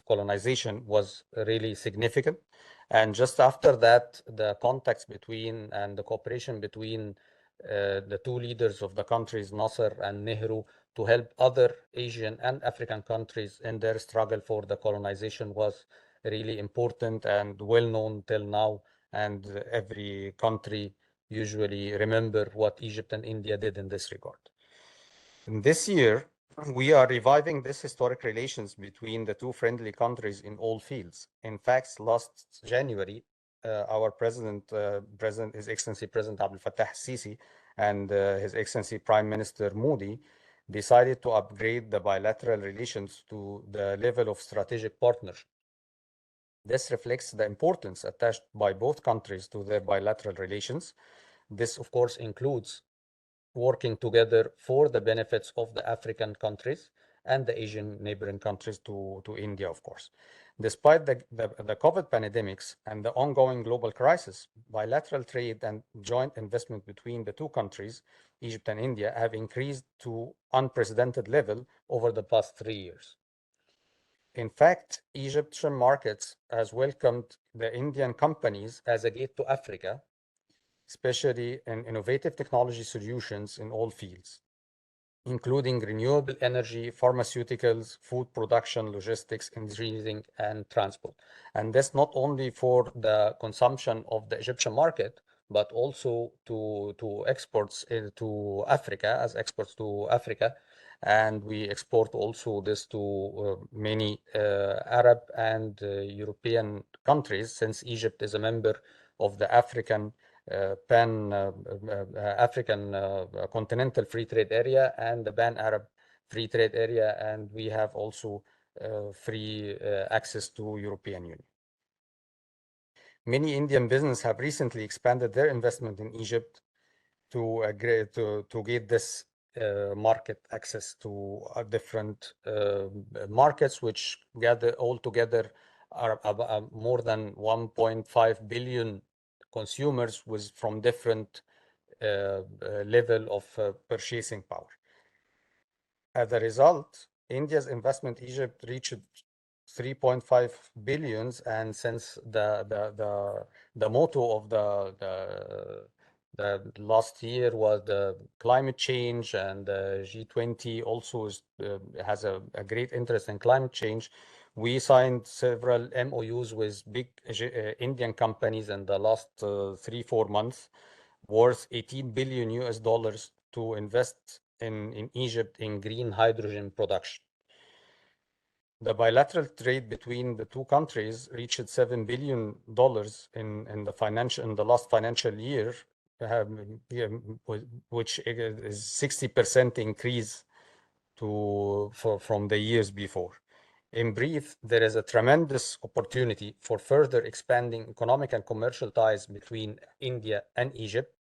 colonization was really significant. And just after that, the contacts between and the cooperation between the two leaders of the countries, Nasser and Nehru, to help other Asian and African countries in their struggle for the colonization was really important and well known till now. And every country usually remember what Egypt and India did in this regard. And this year, we are reviving this historic relations between the two friendly countries in all fields. In fact, last January, our President, His Excellency President Abdel Fattah Sisi and His Excellency Prime Minister Modi decided to upgrade the bilateral relations to the level of strategic partnership. This reflects the importance attached by both countries to their bilateral relations. This, of course, includes working together for the benefits of the African countries and the Asian neighboring countries to India, of course. Despite the COVID pandemics and the ongoing global crisis, bilateral trade and joint investment between the two countries, Egypt and India, have increased to unprecedented level over the past 3 years. In fact, Egyptian markets has welcomed the Indian companies as a gate to Africa, especially in innovative technology solutions in all fields. including renewable energy, pharmaceuticals, food production, logistics, engineering, and transport. And that's not only for the consumption of the Egyptian market, but also to exports to Africa, as exports to Africa. And we export also this to many Arab and European countries, since Egypt is a member of the African Pan-African Continental Free Trade Area and the Pan-Arab Free Trade Area, and we have also free access to European Union. Many Indian businesses have recently expanded their investment in Egypt to get this market access to different markets, which gather altogether are more than 1.5 billion consumers from different level of purchasing power. As a result, India's investment in Egypt reached 3.5 billions, and since the motto of the last year was the climate change, and the G20 also has a great interest in climate change, we signed several MOUs with big Indian companies in the last 3-4 months, worth 18 billion US dollars to invest in Egypt in green hydrogen production. The bilateral trade between the two countries reached $7 billion in the last financial year, which is 60% increase from the years before. In brief, there is a tremendous opportunity for further expanding economic and commercial ties between India and Egypt.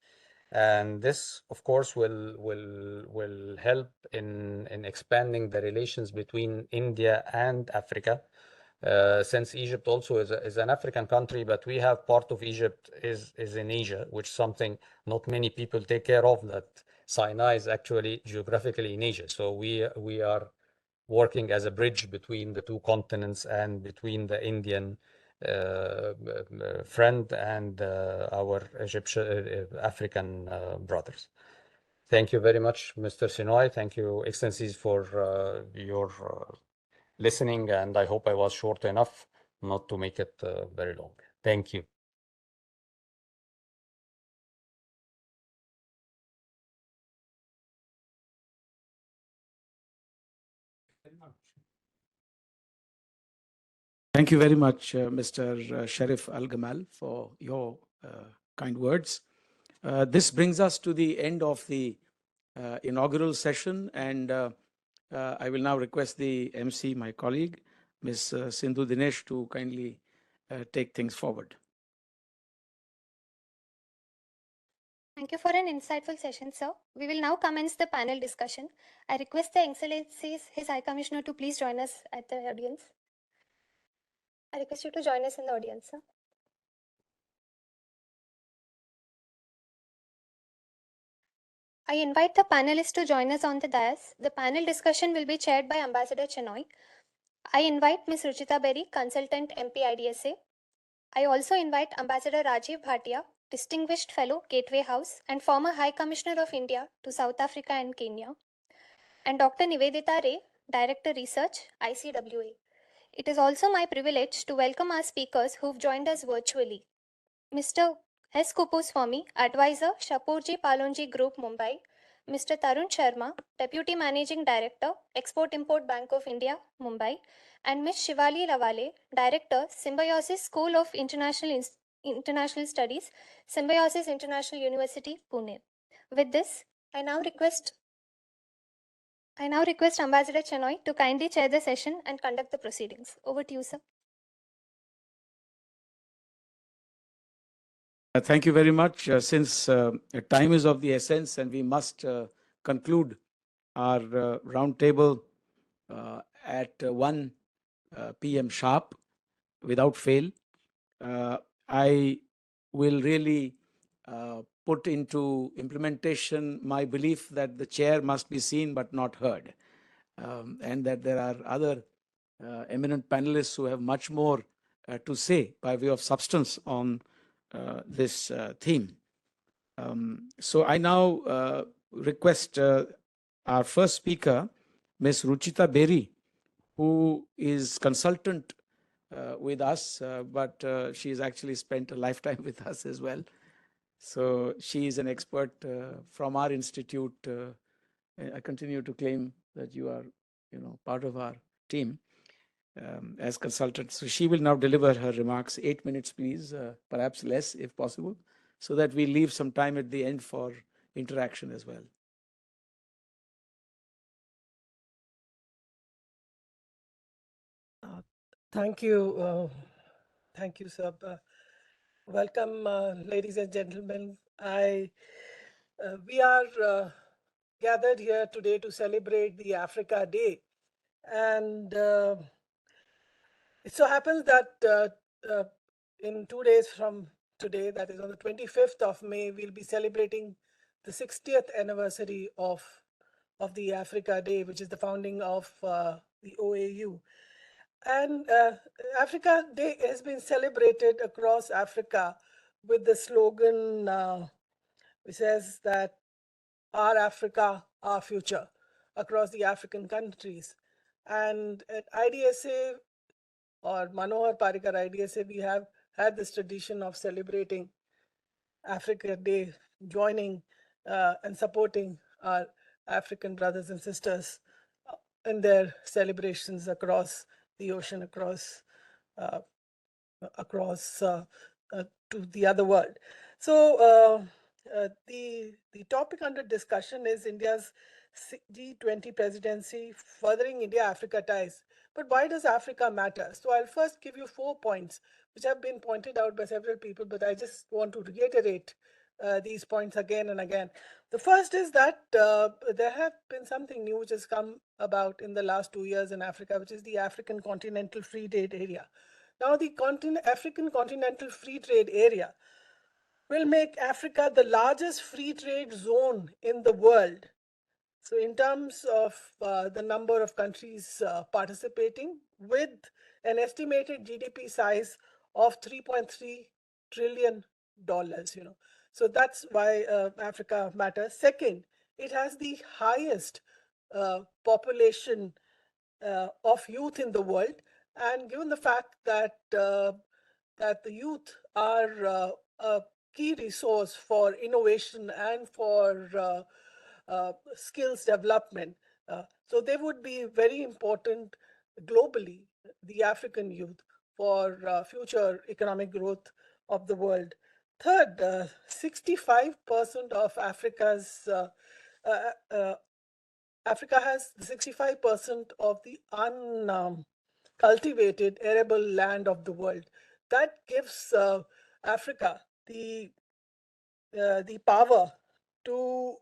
And this, of course, will help in expanding the relations between India and Africa, since Egypt also is an African country, but we have part of Egypt is in Asia, which is something not many people take care of, that Sinai is actually geographically in Asia. So we are working as a bridge between the two continents and between the Indian friend and our Egyptian African brothers. Thank you very much, Mr. Chinoy. Thank you, Excellencies, for your listening, and I hope I was short enough not to make it very long. Thank you. Thank you very much, Mr. Sharif Al-Gamal, for your kind words. This brings us to the end of the inaugural session, and I will now request the MC, my colleague, Ms. Sindhu Dinesh, to kindly take things forward. Thank you for an insightful session, sir. We will now commence the panel discussion. I request the Excellencies, His High Commissioner, to please join us at the audience. I request you to join us in the audience, sir. I invite the panelists to join us on the dais. The panel discussion will be chaired by Ambassador Chinoy. I invite Ms. Ruchita Berry, Consultant MP-IDSA. I also invite Ambassador Rajiv Bhatia, Distinguished Fellow, Gateway House, and former High Commissioner of India to South Africa and Kenya, and Dr. Nivedita Ray, Director Research, ICWA. It is also my privilege to welcome our speakers who've joined us virtually. Mr. S. Kupuswamy, Advisor, Shapurji Palonji Group, Mumbai. Mr. Tarun Sharma, Deputy Managing Director, Export-Import Bank of India, Mumbai. And Ms. Shivali Lavale, Director, Symbiosis School of International Studies, Symbiosis International University, Pune. With this, I now request Ambassador Chinoy to kindly chair the session and conduct the proceedings. Over to you, sir. Thank you very much. Since time is of the essence and we must conclude our roundtable at 1 p.m. sharp without fail, I will really put into implementation my belief that the chair must be seen but not heard, and that there are other eminent panelists who have much more to say by way of substance on this theme. So I now request our first speaker, Ms. Ruchita Berry, who is consultant with us, but she has actually spent a lifetime with us as well. So she is an expert from our institute. I continue to claim that you are, part of our team as consultant. So she will now deliver her remarks. 8 minutes, please, perhaps less if possible, so that we leave some time at the end for interaction as well. Thank you. Thank you, sir. Welcome, ladies and gentlemen. We are gathered here today to celebrate the Africa Day. And it so happens that in 2 days from today, that is on the 25th of May, we'll be celebrating the 60th anniversary of the Africa Day, which is the founding of the OAU. And Africa Day has been celebrated across Africa with the slogan which says that our Africa, our future, across the African countries. And at IDSA, or Manohar Parrikar IDSA, we have had this tradition of celebrating Africa Day, joining and supporting our African brothers and sisters in their celebrations across the ocean, across to the other world. So the topic under discussion is India's G20 presidency, furthering India-Africa ties. But why does Africa matter? So I'll first give you 4 points, which have been pointed out by several people, but I just want to reiterate these points again and again. The first is that there have been something new which has come about in the last 2 years in Africa, which is the African Continental Free Trade Area. Now, the African Continental Free Trade Area will make Africa the largest free trade zone in the world. So in terms of the number of countries participating, with an estimated GDP size of $3.3 trillion, So that's why Africa matters. Second, it has the highest population of youth in the world. And given the fact that that the youth are a key resource for innovation and for skills development, so they would be very important globally, the African youth, for future economic growth of the world. Third, 65% of Africa's Africa has 65% of the uncultivated arable land of the world. That gives Africa the power to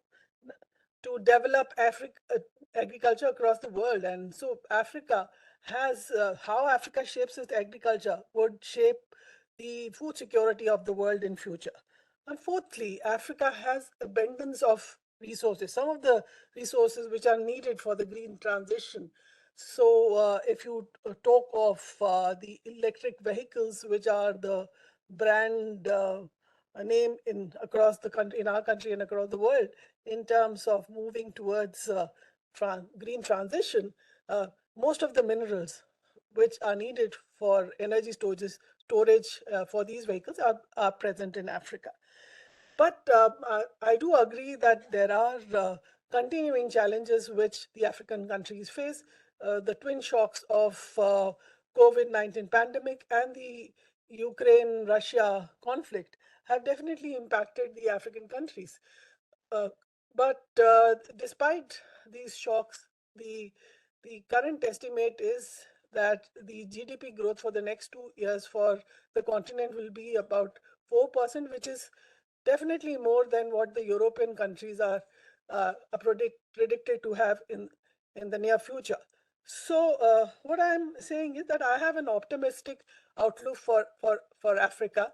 develop agriculture across the world. And so Africa has how Africa shapes its agriculture would shape the food security of the world in future. And fourthly, Africa has abundance of resources, some of the resources which are needed for the green transition. So if you talk of the electric vehicles, which are the brand name across the country, in our country and across the world, in terms of moving towards green transition, most of the minerals which are needed for energy storage for these vehicles are present in Africa. But I do agree that there are continuing challenges which the African countries face. The twin shocks of COVID-19 pandemic and the Ukraine-Russia conflict have definitely impacted the African countries. But despite these shocks, the current estimate is that the GDP growth for the next 2 years for the continent will be about 4%, which is definitely more than what the European countries are predicted to have in the near future. So what I'm saying is that I have an optimistic outlook for Africa,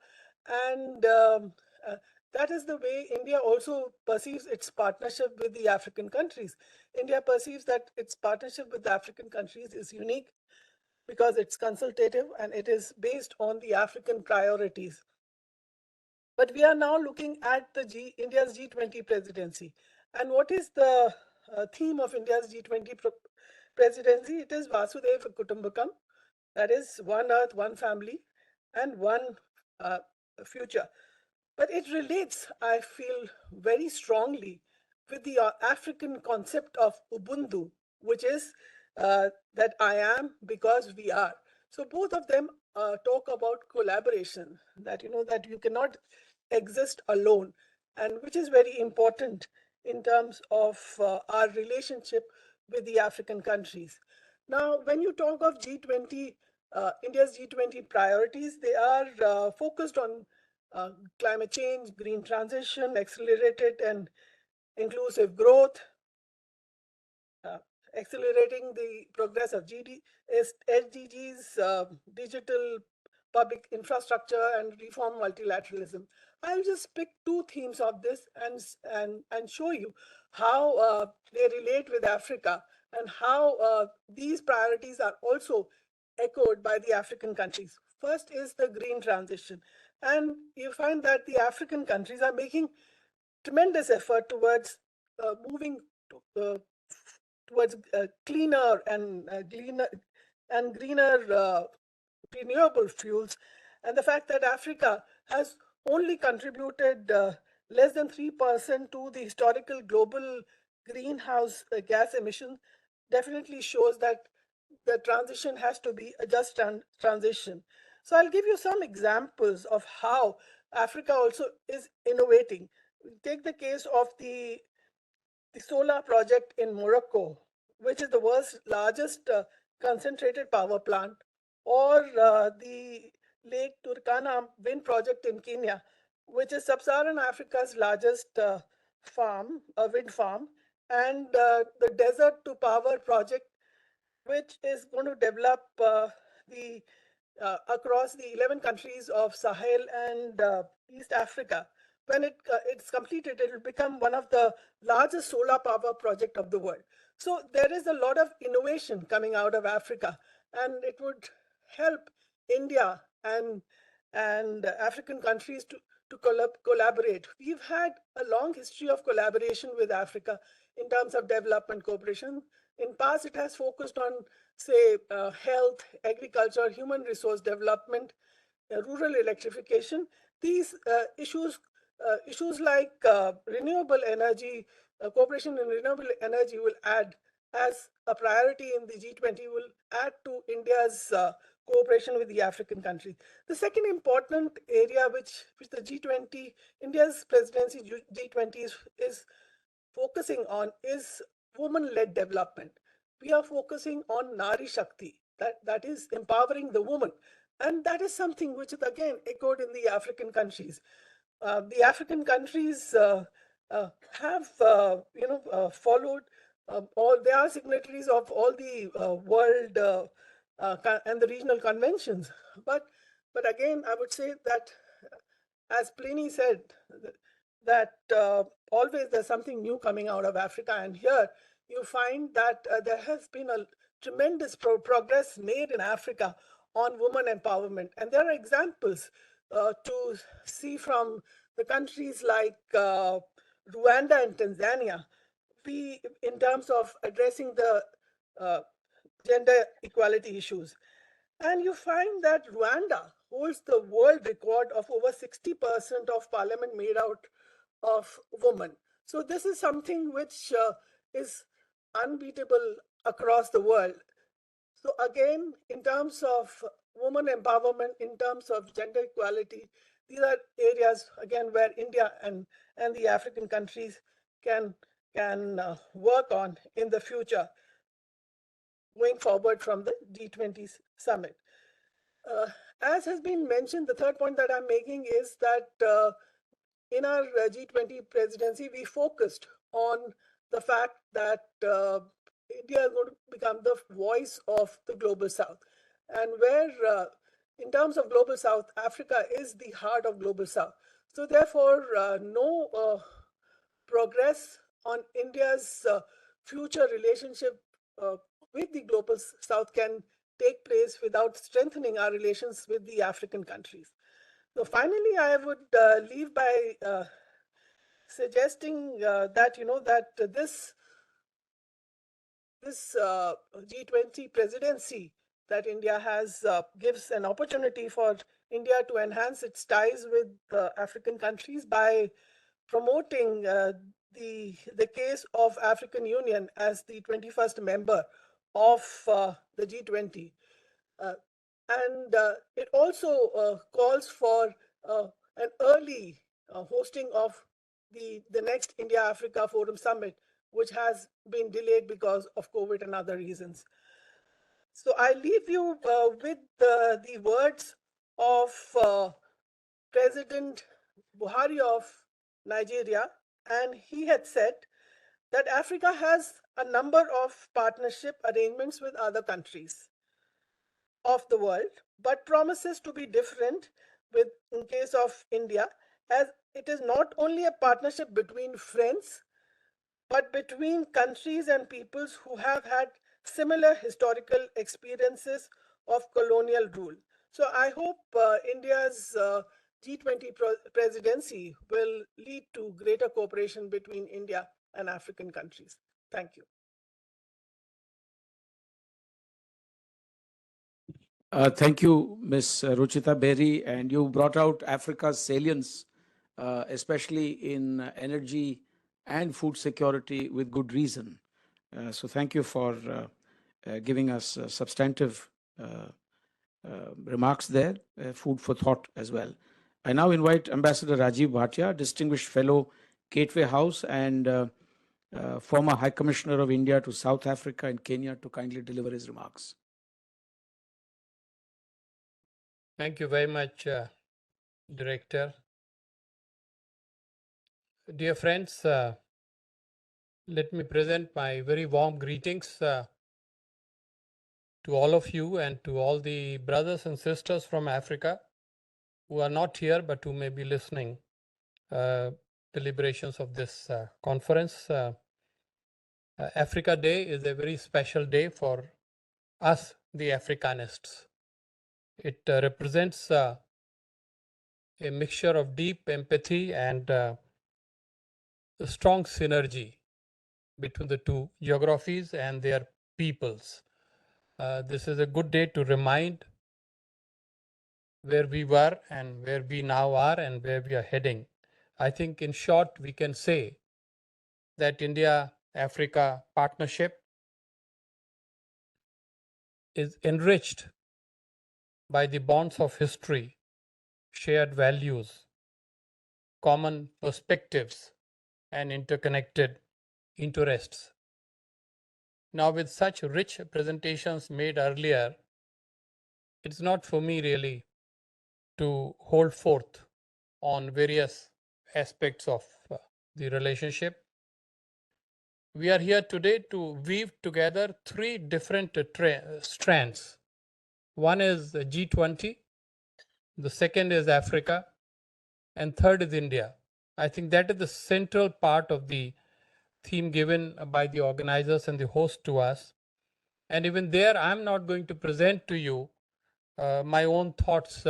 and that is the way India also perceives its partnership with the African countries. India perceives that its partnership with the African countries is unique because it's consultative and it is based on the African priorities. But we are now looking at India's G20 presidency. And what is the theme of India's G20 presidency. It is Vasudhaiva Kutumbakam, that is one earth, one family, and one uh, future. But it relates, I feel, very strongly with the African concept of Ubuntu, which is that I am because we are. So both of them talk about collaboration, that that you cannot exist alone, and which is very important in terms of our relationship with the African countries. Now, when you talk of G20, India's G20 priorities, they are focused on climate change, green transition, accelerated and inclusive growth, uh, accelerating the progress of SDGs, digital public infrastructure, and reform multilateralism. I'll just pick two themes of this and show you how they relate with Africa and how these priorities are also echoed by the African countries. First is the green transition. And you find that the African countries are making tremendous effort towards moving towards cleaner and greener renewable fuels, and the fact that Africa has only contributed less than 3% to the historical global greenhouse gas emissions definitely shows that the transition has to be a just transition. So I'll give you some examples of how Africa also is innovating. Take the case of the solar project in Morocco, which is the world's largest concentrated power plant, or the Lake Turkana wind project in Kenya, which is sub-Saharan Africa's largest wind farm, and the desert to power project, which is going to develop the across the 11 countries of Sahel and East Africa. When it's completed, it will become one of the largest solar power project of the world. So there is a lot of innovation coming out of Africa, and it would help India and African countries to collaborate. We've had a long history of collaboration with Africa in terms of development cooperation. In past, it has focused on, say, health, agriculture, human resource development, rural electrification. These issues like renewable energy, cooperation in renewable energy will add as a priority in the G20, will add to India's cooperation with the African countries. The second important area which the G20, India's presidency G20 is focusing on is woman-led development. We are focusing on Nari Shakti, that is empowering the woman. And that is something which is again echoed in the African countries. The African countries have, followed, all they are signatories of all the world and the regional conventions. But again, I would say that, as Pliny said, that always there's something new coming out of Africa, and here you find that there has been a tremendous progress made in Africa on women empowerment, and there are examples to see from the countries like Rwanda and Tanzania. In terms of addressing the uh, gender equality issues. And you find that Rwanda holds the world record of over 60% of parliament made out of women. So this is something which is unbeatable across the world. So again, in terms of women empowerment, in terms of gender equality, these are areas again where India and the African countries can work on in the future, going forward from the G20 summit. As has been mentioned, the third point that I'm making is that in our G20 presidency, we focused on the fact that India is going to become the voice of the global south. And where, in terms of global south, Africa is the heart of global south. So therefore, no progress on India's future relationship with the global south can take place without strengthening our relations with the African countries. So finally, I would leave by suggesting that that this this G20 presidency that India has gives an opportunity for India to enhance its ties with African countries by promoting the case of African Union as the 21st member of the G20. And it also calls for an early hosting of the next India-Africa Forum Summit, which has been delayed because of COVID and other reasons. So I leave you with the words of President Buhari of Nigeria, and he had said that Africa has a number of partnership arrangements with other countries of the world, but promises to be different with in case of India, as it is not only a partnership between friends, but between countries and peoples who have had similar historical experiences of colonial rule. So I hope India's G20 presidency will lead to greater cooperation between India and African countries. Thank you. Thank you, Ms. Ruchita Berry, and you brought out Africa's salience, especially in energy and food security, with good reason. So thank you for giving us substantive remarks there, food for thought as well. I now invite Ambassador Rajiv Bhatia, Distinguished Fellow, Gateway House, and former High Commissioner of India to South Africa and Kenya, to kindly deliver his remarks. Thank you very much, Director. Dear friends, let me present my very warm greetings to all of you and to all the brothers and sisters from Africa who are not here but who may be listening deliberations of this conference. Africa Day is a very special day for us, the Africanists. It represents a mixture of deep empathy and a strong synergy between the two geographies and their peoples. This is a good day to remind where we were and where we now are and where we are heading. I think in short, we can say that India-Africa partnership is enriched by the bonds of history, shared values, common perspectives, and interconnected interests. Now, with such rich presentations made earlier, it's not for me really to hold forth on various aspects of the relationship. We are here today to weave together three different strands. One is the G20, the second is Africa, and third is India. I think that is the central part of the theme given by the organizers and the host to us. And even there, I'm not going to present to you my own thoughts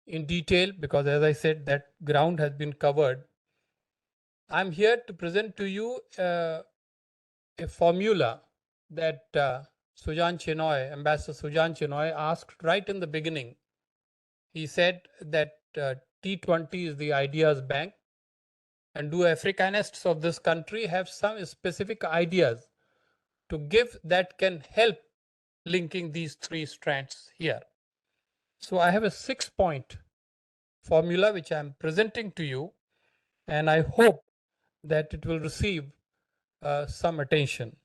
in detail, because as I said, that ground has been covered. I'm here to present to you a formula that Sujan Chinoy, Ambassador Sujan Chinoy, asked right in the beginning. He said that T20 is the ideas bank, and do Africanists of this country have some specific ideas to give that can help linking these three strands here. So I have a 6-point formula which I'm presenting to you, and I hope that it will receive some attention.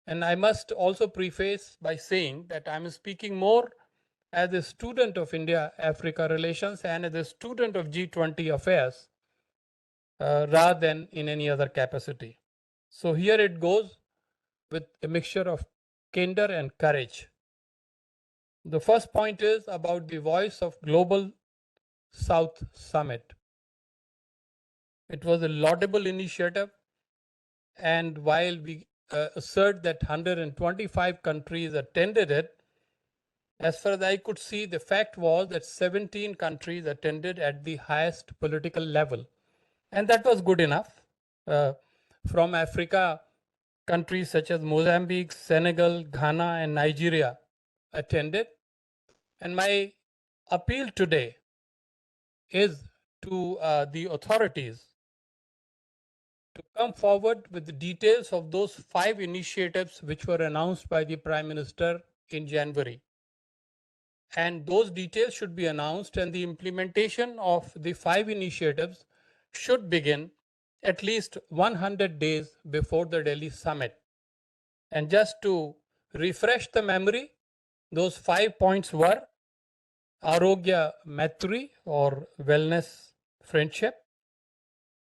And I must also preface by saying that I'm speaking more as a student of India-Africa relations and as a student of G20 affairs rather than in any other capacity. So here it goes with a mixture of candor and courage. The first point is about the voice of Global South Summit. It was a laudable initiative, and while we assert that 125 countries attended it, as far as I could see, the fact was that 17 countries attended at the highest political level. And that was good enough. From Africa, countries such as Mozambique, Senegal, Ghana, and Nigeria attended. And my appeal today is to the authorities to come forward with the details of those 5 initiatives which were announced by the Prime Minister in January. And those details should be announced, and the implementation of the 5 initiatives should begin at least 100 days before the Delhi summit. And just to refresh the memory, those 5 points were Arogya Maitri, or wellness friendship.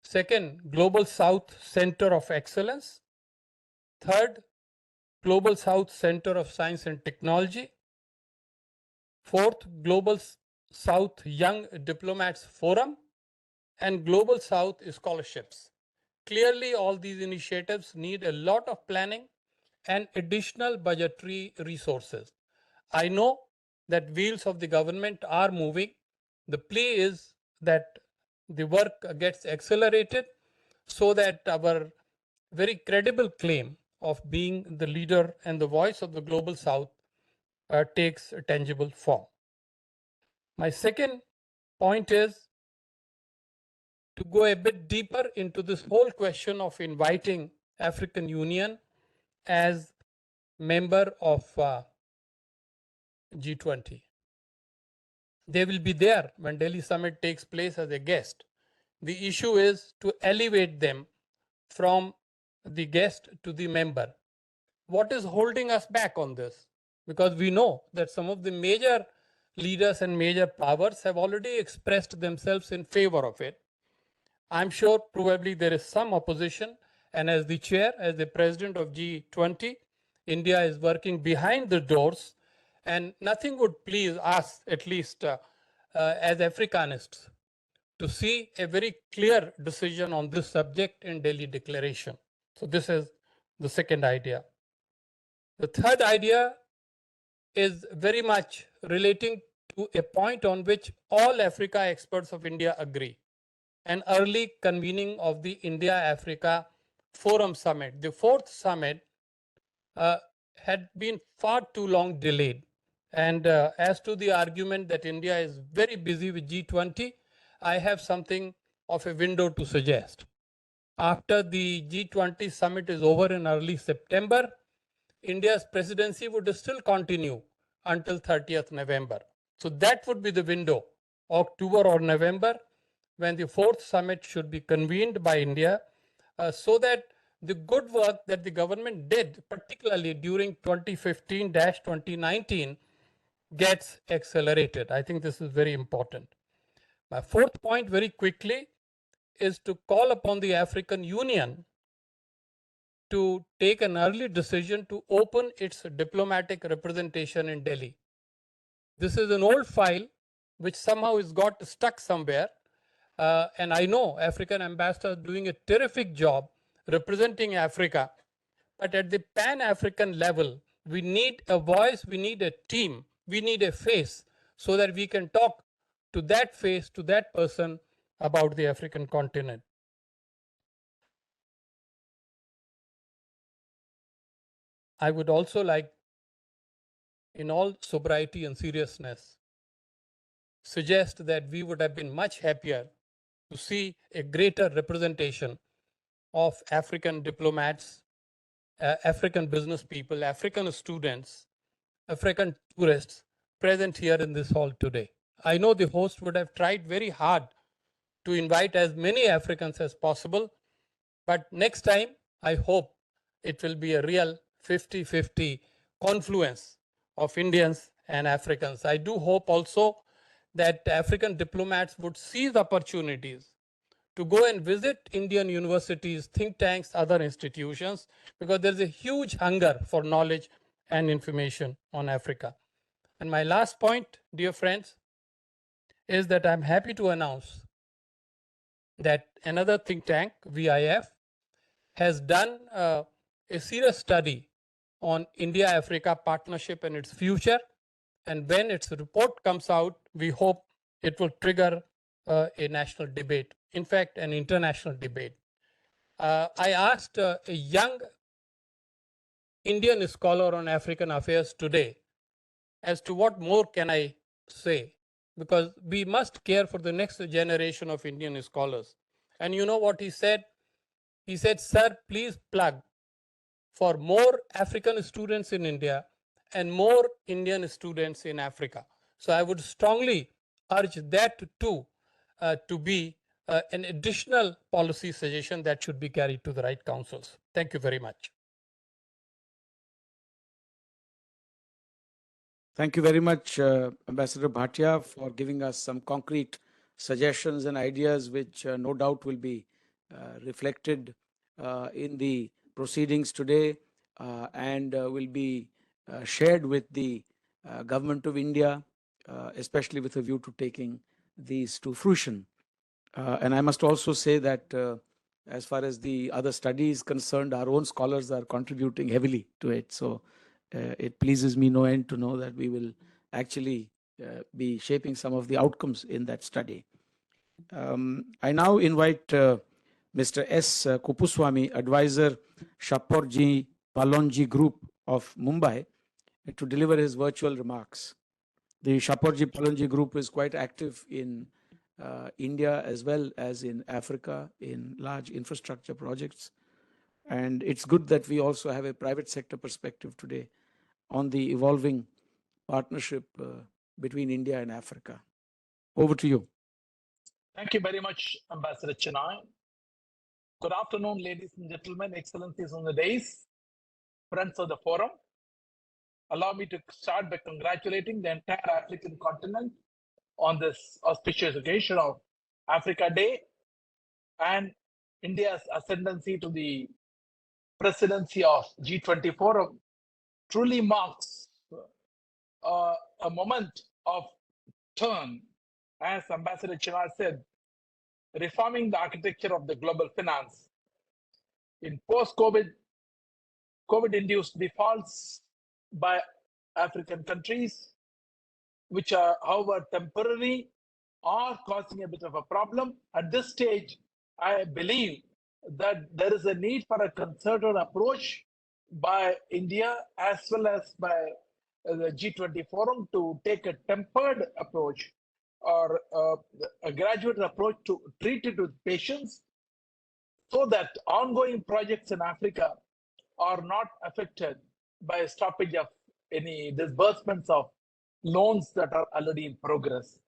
Second, Global South Center of Excellence. Third, Global South Center of Science and Technology. Fourth, Global South Young Diplomats Forum, and Global South Scholarships. Clearly, all these initiatives need a lot of planning and additional budgetary resources. I know that wheels of the government are moving. The plea is that the work gets accelerated so that our very credible claim of being the leader and the voice of the Global South takes a tangible form. My second point is to go a bit deeper into this whole question of inviting African Union as member of G20. They will be there when Delhi summit takes place as a guest. The issue is to elevate them from the guest to the member. What is holding us back on this? Because we know that some of the major leaders and major powers have already expressed themselves in favor of it. I'm sure probably there is some opposition, and as the chair, as the president of G20, India is working behind the doors, and nothing would please us, at least as Africanists, to see a very clear decision on this subject in Delhi Declaration. So this is the second idea. The third idea is very much relating to a point on which all Africa experts of India agree: an early convening of the India-Africa Forum Summit. The 4th summit had been far too long delayed. And as to the argument that India is very busy with G20, I have something of a window to suggest. After the G20 summit is over in early September, India's presidency would still continue until 30th November. So that would be the window, October or November, when the 4th summit should be convened by India, so that the good work that the government did, particularly during 2015-2019, gets accelerated. I think this is very important. My 4th point, very quickly, is to call upon the African Union to take an early decision to open its diplomatic representation in Delhi. This is an old file which somehow has got stuck somewhere. And I know African ambassadors are doing a terrific job representing Africa. But at the Pan-African level, we need a voice, we need a team, we need a face, so that we can talk to that face, to that person about the African continent. I would also like, in all sobriety and seriousness, suggest that we would have been much happier to see a greater representation of African diplomats, African business people, African students, African tourists present here in this hall today. I know the host would have tried very hard to invite as many Africans as possible, but next time I hope it will be a real 50-50 confluence of Indians and Africans. I do hope also that African diplomats would seize opportunities to go and visit Indian universities, think tanks, other institutions, because there's a huge hunger for knowledge and information on Africa. And my last point, dear friends, is that I'm happy to announce that another think tank, VIF, has done a serious study on India-Africa partnership and its future. And when its report comes out, we hope it will trigger a national debate, in fact, an international debate. I asked a young Indian scholar on African affairs today. As to what more can I say? Because we must care for the next generation of Indian scholars. And you know what he said? He said, sir, please plug for more African students in India and more Indian students in Africa. So I would strongly urge that too to be an additional policy suggestion that should be carried to the right councils. Thank you very much. Thank you very much, Ambassador Bhatia, for giving us some concrete suggestions and ideas, which no doubt will be reflected in the proceedings today and will be shared with the Government of India, especially with a view to taking these to fruition. And I must also say that as far as the other study is concerned, our own scholars are contributing heavily to it. So it pleases me no end to know that we will actually be shaping some of the outcomes in that study. I now invite Mr. S. Kupuswamy, advisor, Shaporji Palonji Group of Mumbai, to deliver his virtual remarks. The Shaporji Palonji Group is quite active in India as well as in Africa in large infrastructure projects. And it's good that we also have a private sector perspective today on the evolving partnership between India and Africa. Over to you. Thank you very much, Ambassador Chinoy. Good afternoon, ladies and gentlemen, excellencies on the days, friends of the forum. Allow me to start by congratulating the entire African continent on this auspicious occasion of Africa Day and India's ascendancy to the presidency of G20 Forum truly marks a moment of turn, as Ambassador Chinoy said, reforming the architecture of the global finance. In post-COVID, COVID-induced defaults by African countries, which are, however, temporary, are causing a bit of a problem. At this stage, I believe that there is a need for a concerted approach by India as well as by the G20 Forum to take a tempered approach or a graduate approach to treat it with patience so that ongoing projects in Africa are not affected by a stoppage of any disbursements of loans that are already in progress.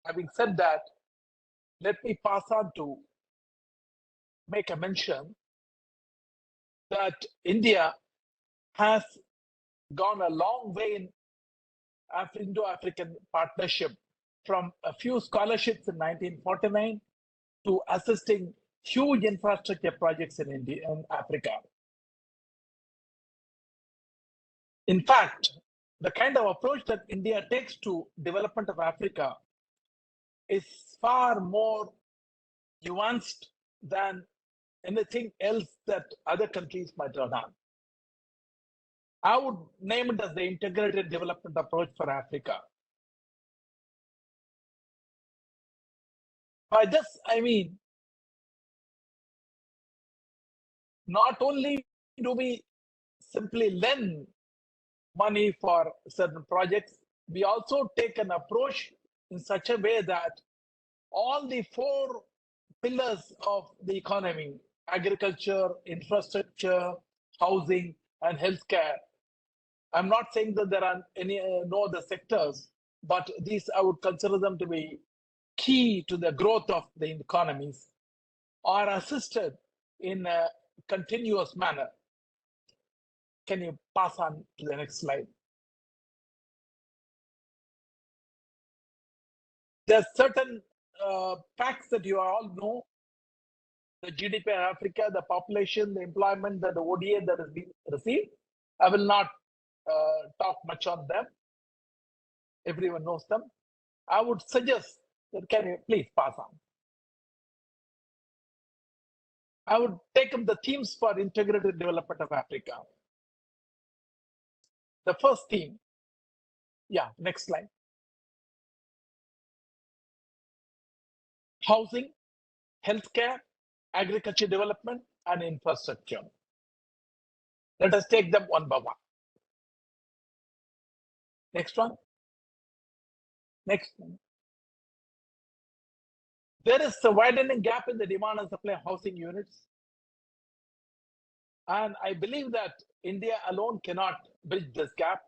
Having said that, let me pass on to make a mention that India has gone a long way in Indo-African partnership, from a few scholarships in 1949 to assisting huge infrastructure projects in India and Africa. In fact, the kind of approach that India takes to development of Africa is far more nuanced than anything else that other countries might have done. I would name it as the integrated development approach for Africa. By this, I mean, not only do we simply lend money for certain projects, we also take an approach in such a way that all the four pillars of the economy, agriculture, infrastructure, housing, and healthcare. I'm not saying that there are any no other sectors, but these I would consider them to be key to the growth of the economies, are assisted in a continuous manner. Can you pass on to the next slide? There are certain facts that you all know. The GDP of Africa, the population, the employment, the ODA that has been received. I will not talk much on them. Everyone knows them. I would suggest that can you please pass on. I would take up the themes for integrated development of Africa. The first theme, yeah, next slide. Housing, healthcare, agriculture development, and infrastructure. Let us take them one by one. Next one. Next one. There is a widening gap in the demand and supply of housing units. And I believe that India alone cannot bridge this gap.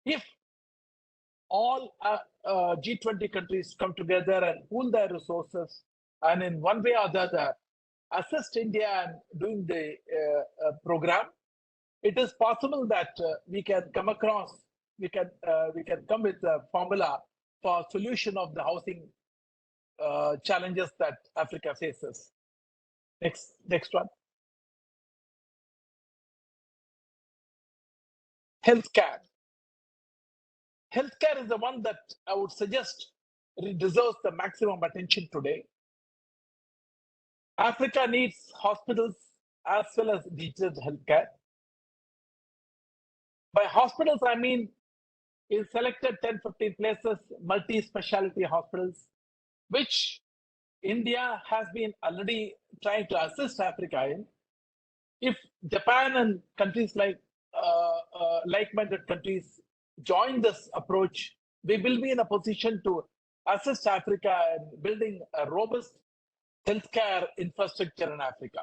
If all G20 countries come together and pool their resources, and in one way or the other assist India in doing the program, it is possible that we can come across, we can come with a formula for solution of the housing challenges that Africa faces. Next one. Healthcare. Healthcare is the one that I would suggest deserves the maximum attention today. Africa needs hospitals as well as digital healthcare. By hospitals, I mean in selected 10-15 places, multi-specialty hospitals, which India has been already trying to assist Africa in. If Japan and countries like like-minded countries join this approach, we will be in a position to assist Africa in building a robust healthcare infrastructure in Africa.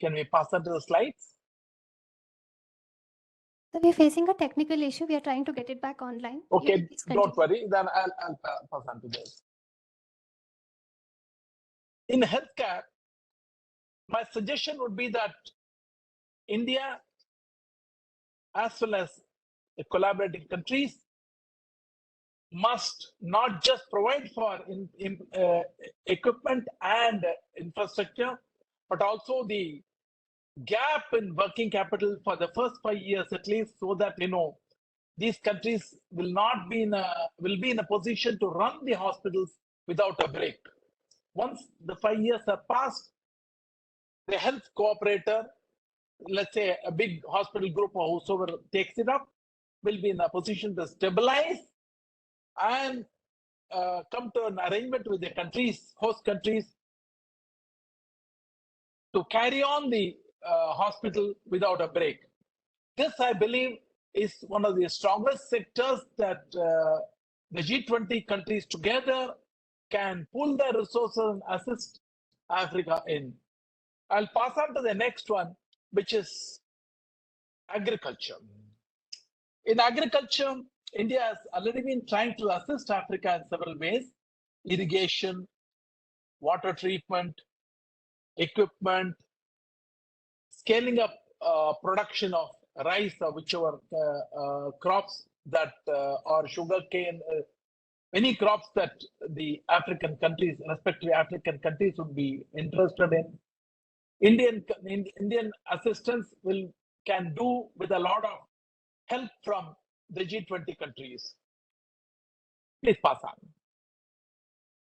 Can we pass on to the slides? So we're facing a technical issue. We are trying to get it back online. You Okay, can please don't continue. worry, then I'll pass on to this. In healthcare, my suggestion would be that India, as well as the collaborating countries, must not just provide for equipment and infrastructure, but also the gap in working capital for the first 5 years at least, so that these countries will be in a position to run the hospitals without a break. Once the 5 years are passed, the health cooperator, let's say a big hospital group or whosoever takes it up, will be in a position to stabilize and come to an arrangement with the countries, host countries, to carry on the hospital without a break. This, I believe, is one of the strongest sectors that the G20 countries together can pool their resources and assist Africa in. I'll pass on to the next one, which is agriculture. In agriculture, India has already been trying to assist Africa in several ways: irrigation, water treatment, equipment, scaling up production of rice or whichever crops that or sugarcane, many crops that the African countries, respectively African countries, would be interested in. Indian assistance can do with a lot of help from the G20 countries. Please pass on.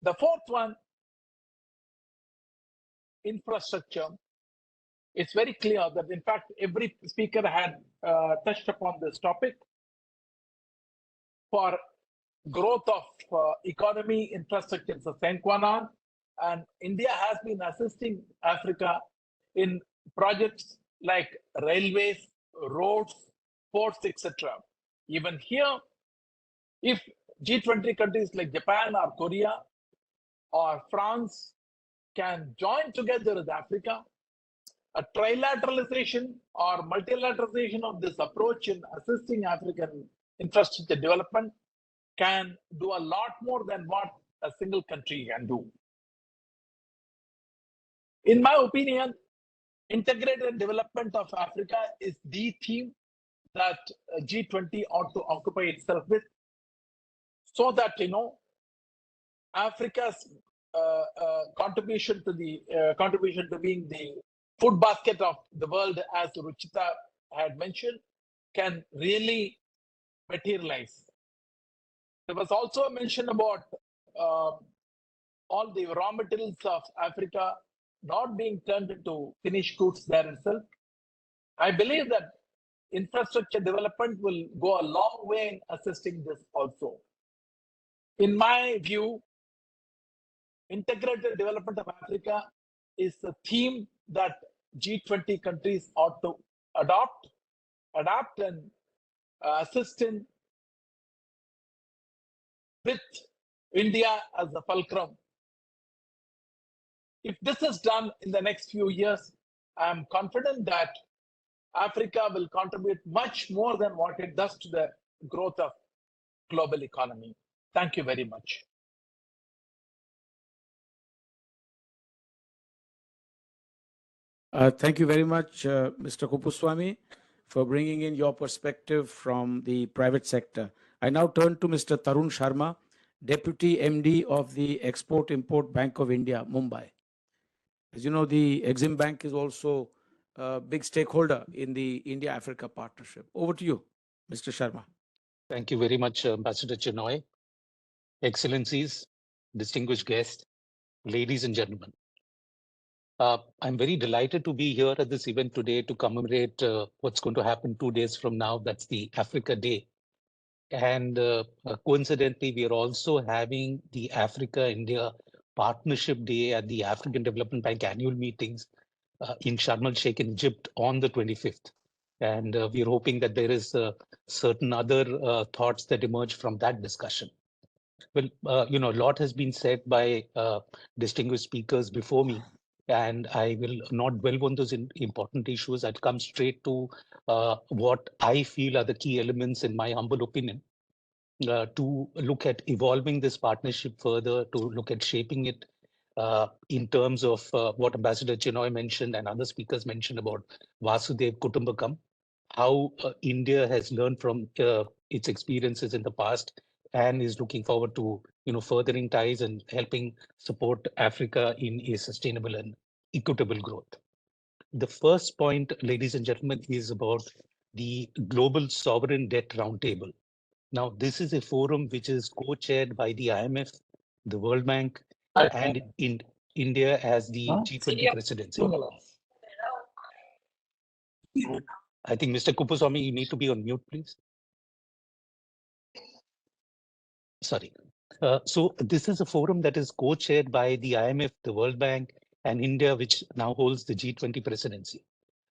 The fourth one, infrastructure. It's very clear that, in fact, every speaker had touched upon this topic. For growth of economy, infrastructure is a sine qua non, and India has been assisting Africa in projects like railways, roads, ports, etc. Even here, if G20 countries like Japan or Korea or France can join together with Africa, a trilateralization or multilateralization of this approach in assisting African infrastructure development can do a lot more than what a single country can do. In my opinion, integrated development of Africa is the theme that G20 ought to occupy itself with, so that Africa's contribution to being the food basket of the world, as Ruchita had mentioned, can really materialize. There was also a mention about all the raw materials of Africa not being turned into finished goods there itself. I believe that infrastructure development will go a long way in assisting this also. In my view, integrated development of Africa is a theme that G20 countries ought to adapt and assist in with India as the fulcrum. If this is done in the next few years, I am confident that Africa will contribute much more than what it does to the growth of global economy. Thank you very much. Thank you very much, Mr. Kupuswamy, for bringing in your perspective from the private sector. I now turn to Mr. Tarun Sharma, Deputy MD of the Export-Import Bank of India, Mumbai. As you know, the Exim Bank is also a big stakeholder in the India-Africa partnership. Over to you, Mr. Sharma. Thank you very much, Ambassador Chinoy. Excellencies, distinguished guests, ladies and gentlemen. I'm very delighted to be here at this event today to commemorate what's going to happen 2 days from now. That's the Africa Day. And coincidentally, we are also having the Africa-India Partnership Day at the African Development Bank annual meetings in Sharm el-Sheikh in Egypt on the 25th. And we're hoping that there is certain other thoughts that emerge from that discussion. Well, a lot has been said by distinguished speakers before me, and I will not dwell on those important issues. I'll come straight to what I feel are the key elements, in my humble opinion, to look at evolving this partnership further, to look at shaping it in terms of what Ambassador Chinoy mentioned and other speakers mentioned about Vasudev Kutumbakam, how India has learned from its experiences in the past and is looking forward to furthering ties and helping support Africa in a sustainable and equitable growth. The first point, ladies and gentlemen, is about the Global Sovereign Debt Roundtable. Now, this is a forum which is co-chaired by the IMF, the World Bank, and in India as the G20 presidency. I think Mr. Kupuswamy, you need to be on mute, please. Sorry. So this is a forum that is co-chaired by the IMF, the World Bank, and India, which now holds the G20 presidency.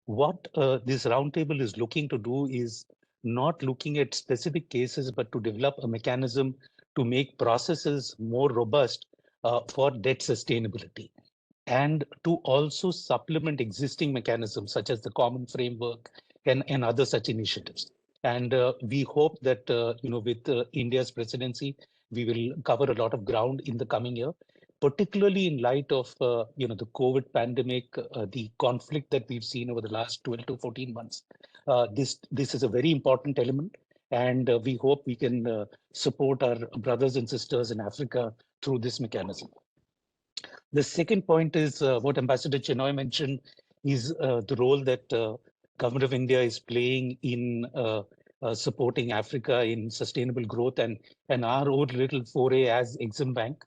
What this roundtable is looking to do is not looking at specific cases, but to develop a mechanism to make processes more robust for debt sustainability, and to also supplement existing mechanisms such as the common framework and other such initiatives. And we hope that with India's presidency, we will cover a lot of ground in the coming year, particularly in light of the COVID pandemic, the conflict that we've seen over the last 12 to 14 months. This is a very important element, and we hope we can support our brothers and sisters in Africa through this mechanism. The second point is what Ambassador Chinoy mentioned is the role that Government of India is playing in supporting Africa in sustainable growth, and our own little foray as Exim Bank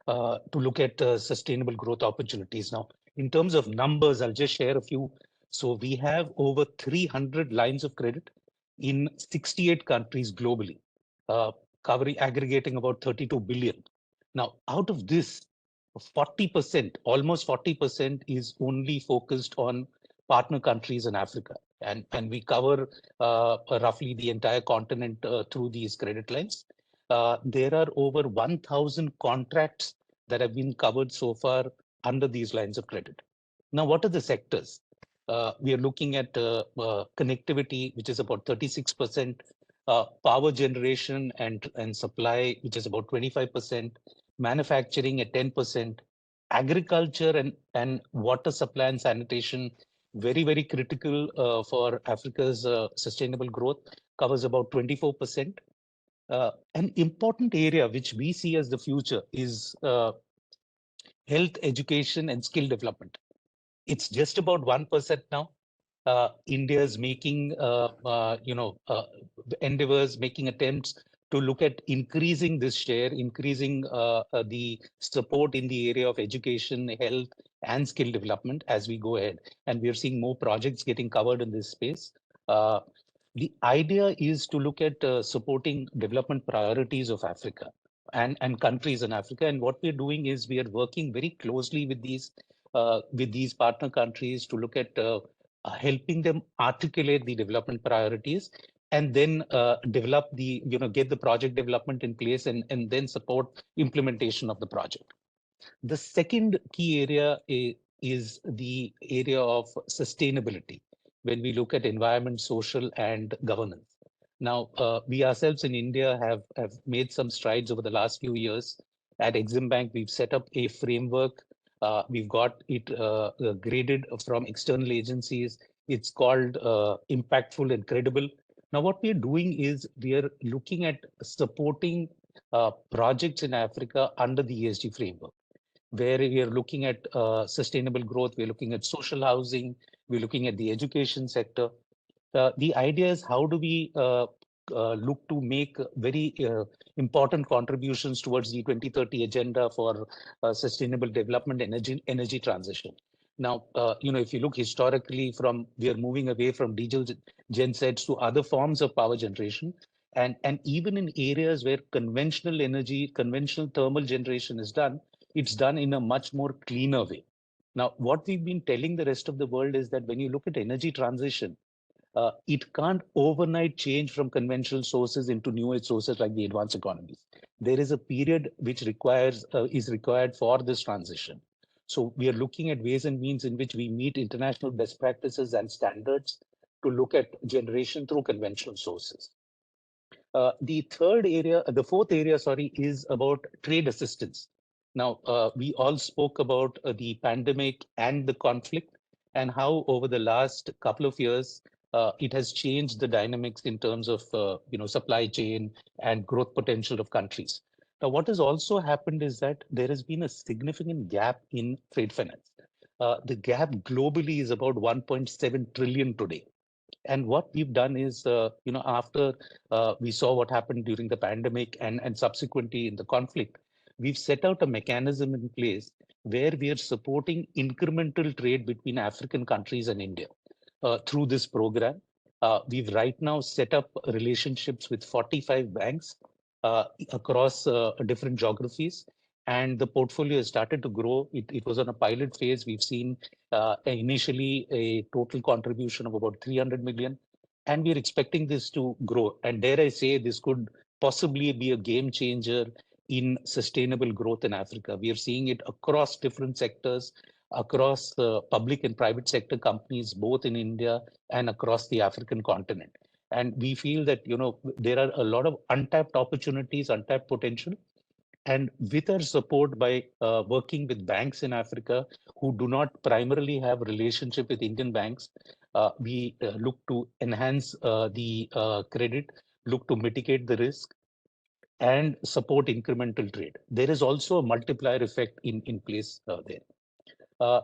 to look at sustainable growth opportunities. Now, in terms of numbers, I'll just share a few. So we have over 300 lines of credit in 68 countries globally, aggregating about 32 billion. Now, out of this, 40%, almost 40% is only focused on partner countries in Africa. And we cover roughly the entire continent through these credit lines. There are over 1,000 contracts that have been covered so far under these lines of credit. Now, what are the sectors? We are looking at connectivity, which is about 36%, power generation and supply, which is about 25%, manufacturing at 10%, agriculture and water supply and sanitation, very, very critical for Africa's sustainable growth, covers about 24%. An important area which we see as the future is health, education, and skill development. It's just about 1% now. India is making, endeavors, making attempts to look at increasing this share, increasing the support in the area of education, health, and skill development as we go ahead. And we are seeing more projects getting covered in this space. The idea is to look at supporting development priorities of Africa and countries in Africa. And what we're doing is we are working very closely with these with these partner countries to look at helping them articulate the development priorities and then develop the, get the project development in place and then support implementation of the project. The second key area is the area of sustainability when we look at environment, social, and governance. Now, we ourselves in India have made some strides over the last few years. At Exim Bank, we've set up a framework. We've got it graded from external agencies. It's called impactful and credible. Now, what we're doing is we are looking at supporting projects in Africa under the ESG framework, where we are looking at sustainable growth, we're looking at social housing, we're looking at the education sector. The idea is how do we look to make very important contributions towards the 2030 agenda for sustainable development, energy transition. Now, if you look historically we are moving away from diesel gensets to other forms of power generation. And even in areas where conventional thermal generation is done, it's done in a much more cleaner way. Now, what we've been telling the rest of the world is that when you look at energy transition, it can't overnight change from conventional sources into new age sources like the advanced economies. There is a period which is required for this transition. So we are looking at ways and means in which we meet international best practices and standards to look at generation through conventional sources. The fourth area, is about trade assistance. Now, we all spoke about the pandemic and the conflict and how over the last couple of years, it has changed the dynamics in terms of, supply chain and growth potential of countries. Now, what has also happened is that there has been a significant gap in trade finance. The gap globally is about 1.7 trillion today. And what we've done is, after we saw what happened during the pandemic and subsequently in the conflict, we've set out a mechanism in place where we are supporting incremental trade between African countries and India through this program. We've right now set up relationships with 45 banks across different geographies. And the portfolio has started to grow. It was on a pilot phase. We've seen initially a total contribution of about 300 million. And we're expecting this to grow. And dare I say, this could possibly be a game changer in sustainable growth in Africa. We are seeing it across different sectors, across public and private sector companies, both in India and across the African continent. And we feel that, there are a lot of untapped opportunities, untapped potential. And with our support by working with banks in Africa who do not primarily have a relationship with Indian banks, we look to enhance the credit, look to mitigate the risk, and support incremental trade. There is also a multiplier effect in place there.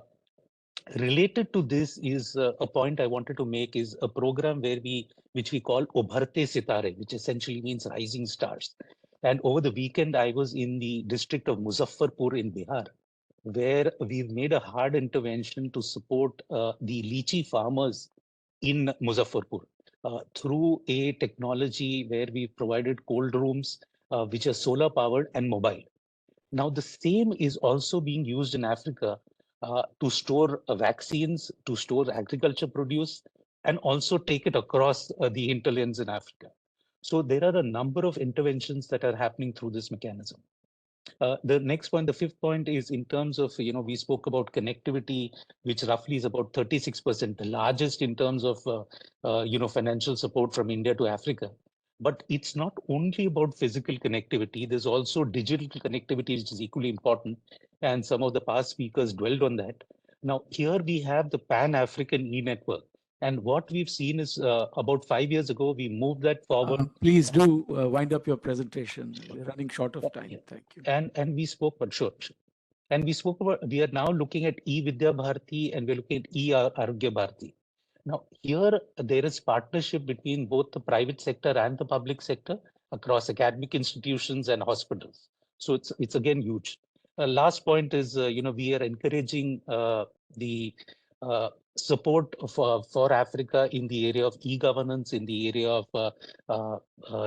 Related to this is a point I wanted to make is a program which we call Ubharte Sitare, which essentially means rising stars. And over the weekend, I was in the district of Muzaffarpur in Bihar, where we've made a hard intervention to support the lychee farmers in Muzaffarpur through a technology where we provided cold rooms, which are solar powered and mobile. Now, the same is also being used in Africa to store vaccines, to store agriculture produce, and also take it across the hinterlands in Africa. So there are a number of interventions that are happening through this mechanism. The next point, the fifth point is in terms of, we spoke about connectivity, which roughly is about 36%, the largest in terms of, financial support from India to Africa. But it's not only about physical connectivity, there's also digital connectivity, which is equally important. And some of the past speakers dwelled on that. Now, here we have the Pan-African e-network. And what we've seen is about 5 years ago, we moved that forward. Please do wind up your presentation. We're running short of time. Yeah. Thank you. And we spoke, but sure. And we spoke about, we are now looking at e-Vidya Bharati and we're looking at e-Arogya Bharati. Now, here there is partnership between both the private sector and the public sector across academic institutions and hospitals. So it's again huge. Last point is, we are encouraging the support for Africa in the area of e-governance, in the area of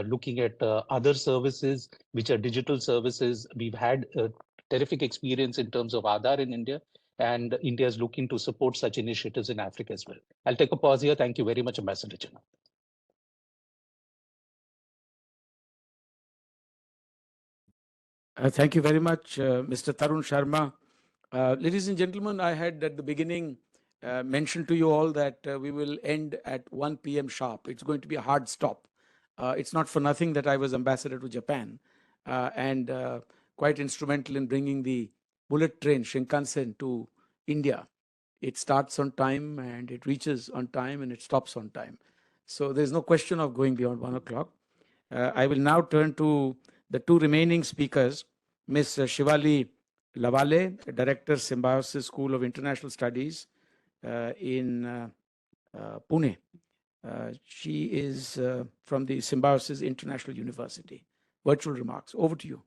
looking at other services, which are digital services. We've had a terrific experience in terms of Aadhaar in India, and India is looking to support such initiatives in Africa as well. I'll take a pause here. Thank you very much, Ambassador Chinoy. Thank you very much, Mr. Tarun Sharma. Ladies and gentlemen, I had at the beginning mentioned to you all that we will end at 1 p.m. sharp. It's going to be a hard stop. It's not for nothing that I was ambassador to Japan and quite instrumental in bringing the bullet train Shinkansen to India. It starts on time and it reaches on time and it stops on time. So there's no question of going beyond 1 o'clock. I will now turn to the two remaining speakers, Ms. Shivali Lavale, Director, Symbiosis School of International Studies in Pune. She is from the Symbiosis International University. Virtual remarks. Over to you.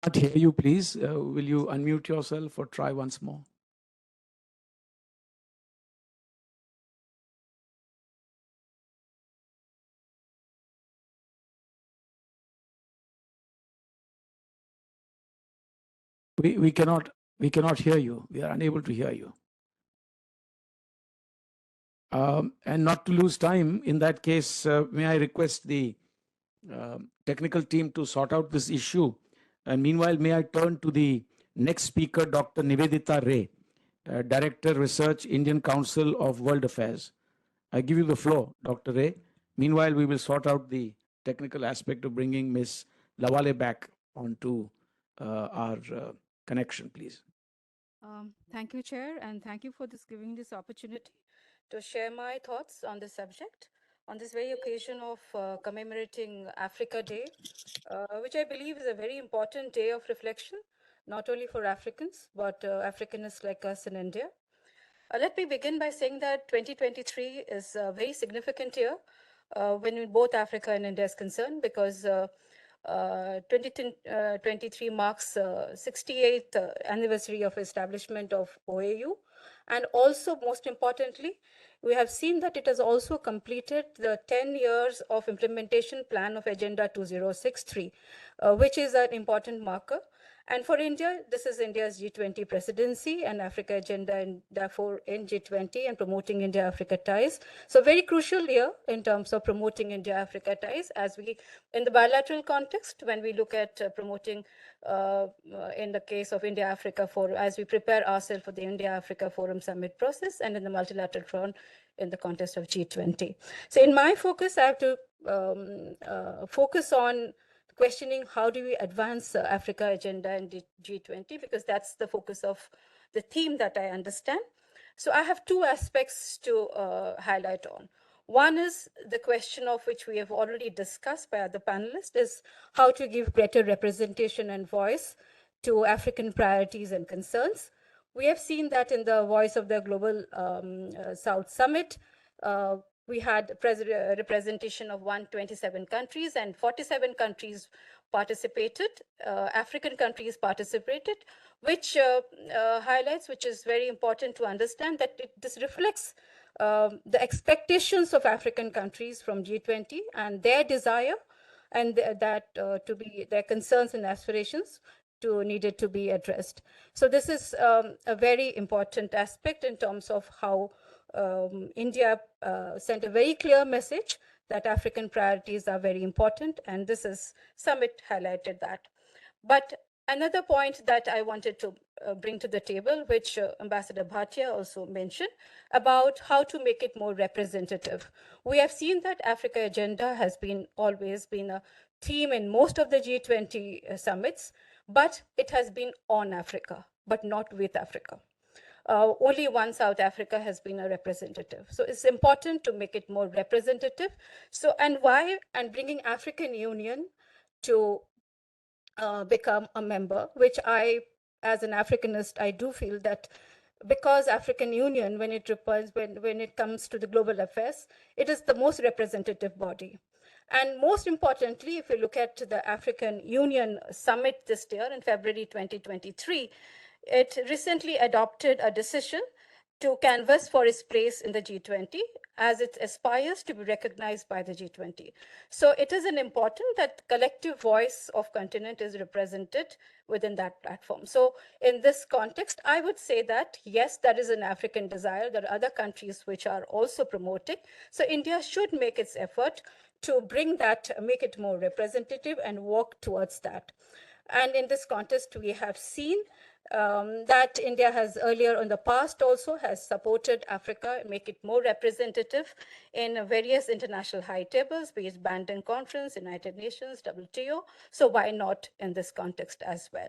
Can't hear you, please. Will you unmute yourself or try once more? We cannot hear you. We are unable to hear you. And not to lose time, in that case, may I request the technical team to sort out this issue. And meanwhile, may I turn to the next speaker, Dr. Nivedita Ray, Director, Research, Indian Council of World Affairs. I give you the floor, Dr. Ray. Meanwhile, we will sort out the technical aspect of bringing Ms. Lavale back onto our connection, please. Thank you, Chair, and thank you for giving this opportunity to share my thoughts on this subject on this very occasion of commemorating Africa Day, which I believe is a very important day of reflection, not only for Africans, but Africanists like us in India. Let me begin by saying that 2023 is a very significant year when both Africa and India is concerned, because 2023 marks 68th anniversary of establishment of OAU. And also, most importantly, we have seen that it has also completed the 10 years of implementation plan of Agenda 2063, which is an important marker. And for India, this is India's G20 presidency and Africa agenda, and therefore in G20 and promoting India-Africa ties. So very crucial year in terms of promoting India-Africa ties, as we, in the bilateral context, when we look at promoting in the case of India-Africa Forum, as we prepare ourselves for the India-Africa Forum Summit process, and in the multilateral front in the context of G20. So in my focus, I have to focus on questioning how do we advance Africa agenda in the G20, because that's the focus of the theme that I understand. So I have two aspects to highlight on. One is the question of which we have already discussed by other panelists, is how to give greater representation and voice to African priorities and concerns. We have seen that in the Voice of the Global South Summit, we had representation of 127 countries, and 47 countries participated, African countries participated, which highlights, which is very important to understand, that this reflects the expectations of African countries from G20 and their desire, and that to be their concerns and aspirations needed to be addressed. So this is a very important aspect in terms of how India sent a very clear message that African priorities are very important, and this is summit highlighted that. But another point that I wanted to bring to the table, which Ambassador Bhatia also mentioned, about how to make it more representative. We have seen that Africa agenda has always been a theme in most of the G20 summits, but it has been on Africa, but not with Africa. Only one South Africa has been a representative. So it's important to make it more representative. So, and why? And bringing African Union to become a member, which I, as an Africanist, I do feel that because African Union, when it comes to the global affairs, it is the most representative body. And most importantly, if you look at the African Union Summit this year in February 2023, it recently adopted a decision to canvass for its place in the G20 as it aspires to be recognized by the G20. So it is important that collective voice of continent is represented within that platform. So in this context, I would say that yes, there is an African desire. There are other countries which are also promoting. So India should make its effort to bring that, make it more representative and work towards that. And in this context, we have seen that India has earlier in the past also has supported Africa, make it more representative in various international high tables, be it Banton Conference, United Nations, WTO. So why not in this context as well?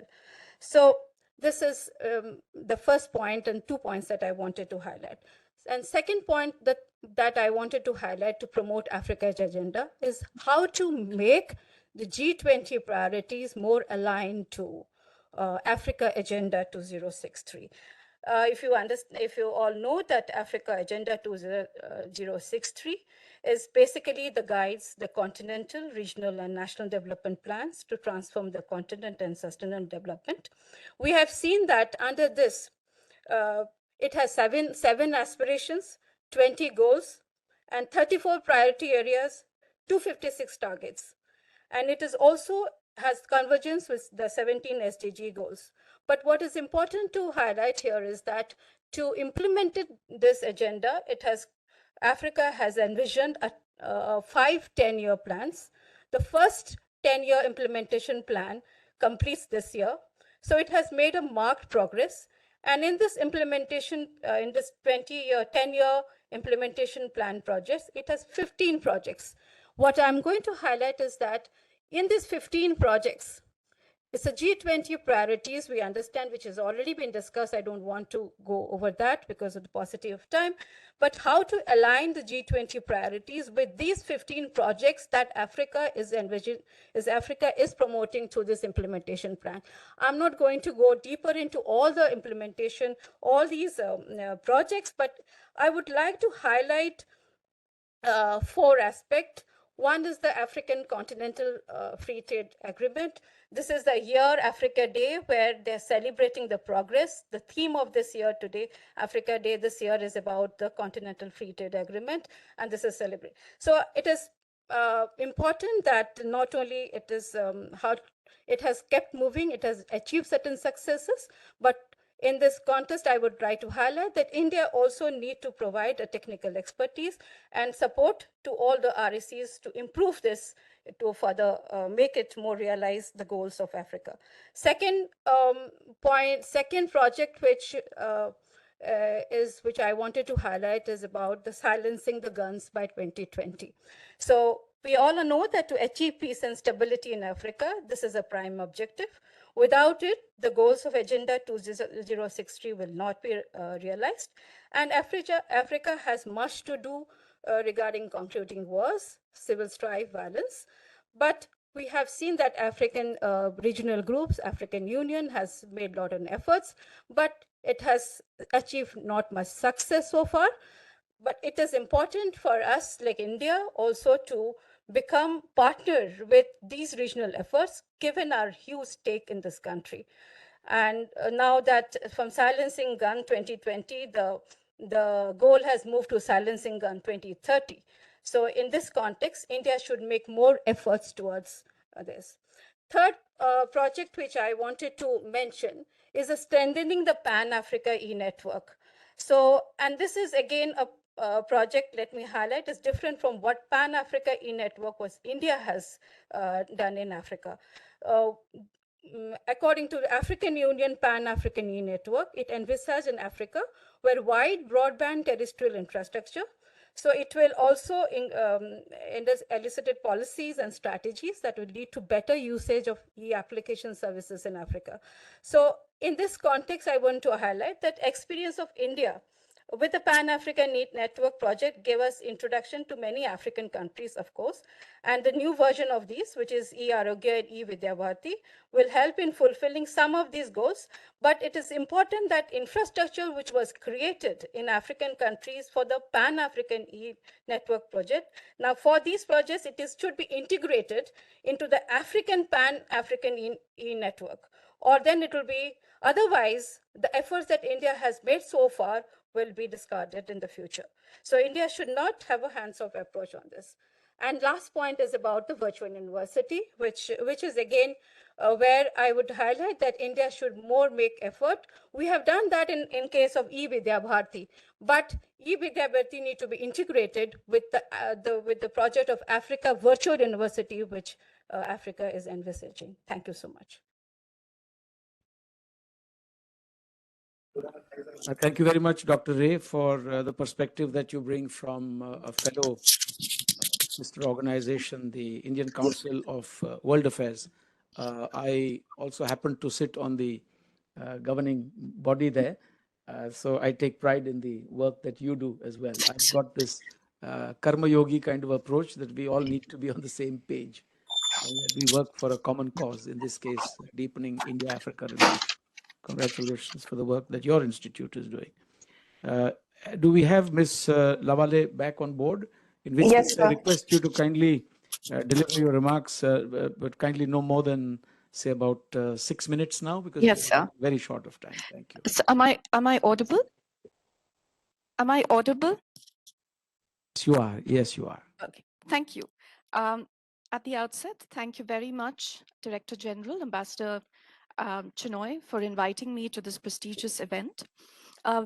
So this is the first point and 2 points that I wanted to highlight. And second point that I wanted to highlight to promote Africa's agenda is how to make the G20 priorities more aligned to Africa Agenda 2063. If you all know that Africa Agenda 2063 is basically the guides the continental, regional, and national development plans to transform the continent and sustainable development. We have seen that under this, it has seven aspirations, 20 goals, and 34 priority areas, 256 targets. And it is also has convergence with the 17 SDG goals. But what is important to highlight here is that to implement this agenda, Africa has envisioned 5 10-year plans. The first 10-year implementation plan completes this year. So it has made a marked progress. And in this implementation, in this 10-year implementation plan projects, it has 15 projects. What I'm going to highlight is that in these 15 projects, it's a G20 priorities we understand, which has already been discussed. I don't want to go over that because of the paucity of time, but how to align the G20 priorities with these 15 projects that Africa is promoting through this implementation plan. I'm not going to go deeper into all the implementation, all these projects, but I would like to highlight 4 aspects. One is the African Continental Free Trade Agreement. This is the Year Africa Day, where they're celebrating the progress. The theme of this year today, Africa Day this year, is about the Continental Free Trade Agreement, and this is celebrated. So it is important that not only it is how it has kept moving, it has achieved certain successes, but in this context, I would try to highlight that India also need to provide a technical expertise and support to all the RECs to improve this, to further make it more realize the goals of Africa. Second project which I wanted to highlight is about the silencing the guns by 2020. So we all know that to achieve peace and stability in Africa, this is a prime objective. Without it, the goals of Agenda 2063 will not be realized. And Africa has much to do regarding concluding wars, civil strife, violence. But we have seen that African regional groups, African Union has made a lot of efforts, but it has achieved not much success so far. But it is important for us, like India, also to become partner with these regional efforts, given our huge stake in this country. And now that from silencing gun 2020, the goal has moved to silencing gun 2030. So in this context, India should make more efforts towards this. Third project which I wanted to mention is strengthening the Pan-Africa e-network. So, and this is again a project, let me highlight, is different from what Pan-Africa e-network was India has done in Africa. According to the African Union Pan-African e-network, it envisaged in Africa where wide broadband terrestrial infrastructure. So it will also elicited policies and strategies that will lead to better usage of e-application services in Africa. So in this context, I want to highlight that experience of India with the Pan-African Network project gave us introduction to many African countries, of course, and the new version of these, which is e-Arogya and e-Vidyabhati, will help in fulfilling some of these goals, but it is important that infrastructure which was created in African countries for the Pan-African e-Network project, now for these projects, should be integrated into the African Pan-African e-Network, or then it will be Otherwise, the efforts that India has made so far will be discarded in the future. So India should not have a hands-off approach on this. And last point is about the virtual university, which is again where I would highlight that India should more make effort. We have done that in case of e-Vidya Bharati, but e-Vidya Bharati need to be integrated with the project of Africa Virtual University, which Africa is envisaging. Thank you so much. Thank you very much, Dr. Ray, for the perspective that you bring from a fellow sister organization, the Indian Council of World Affairs. I also happen to sit on the governing body there. So I take pride in the work that you do as well. I've got this karma yogi kind of approach that we all need to be on the same page and that we work for a common cause, in this case, deepening India-Africa relations. Congratulations for the work that your institute is doing. Do we have Ms. Lavale back on board? In which Yes, case, I sir. request you to kindly deliver your remarks, but kindly no more than, say, about 6 minutes now, because Yes, we're sir. very short of time. Thank you. So am I audible? Am I audible? Yes, you are. Yes, you are. Okay, thank you. At the outset, thank you very much, Director General, Ambassador Chinoy, for inviting me to this prestigious event.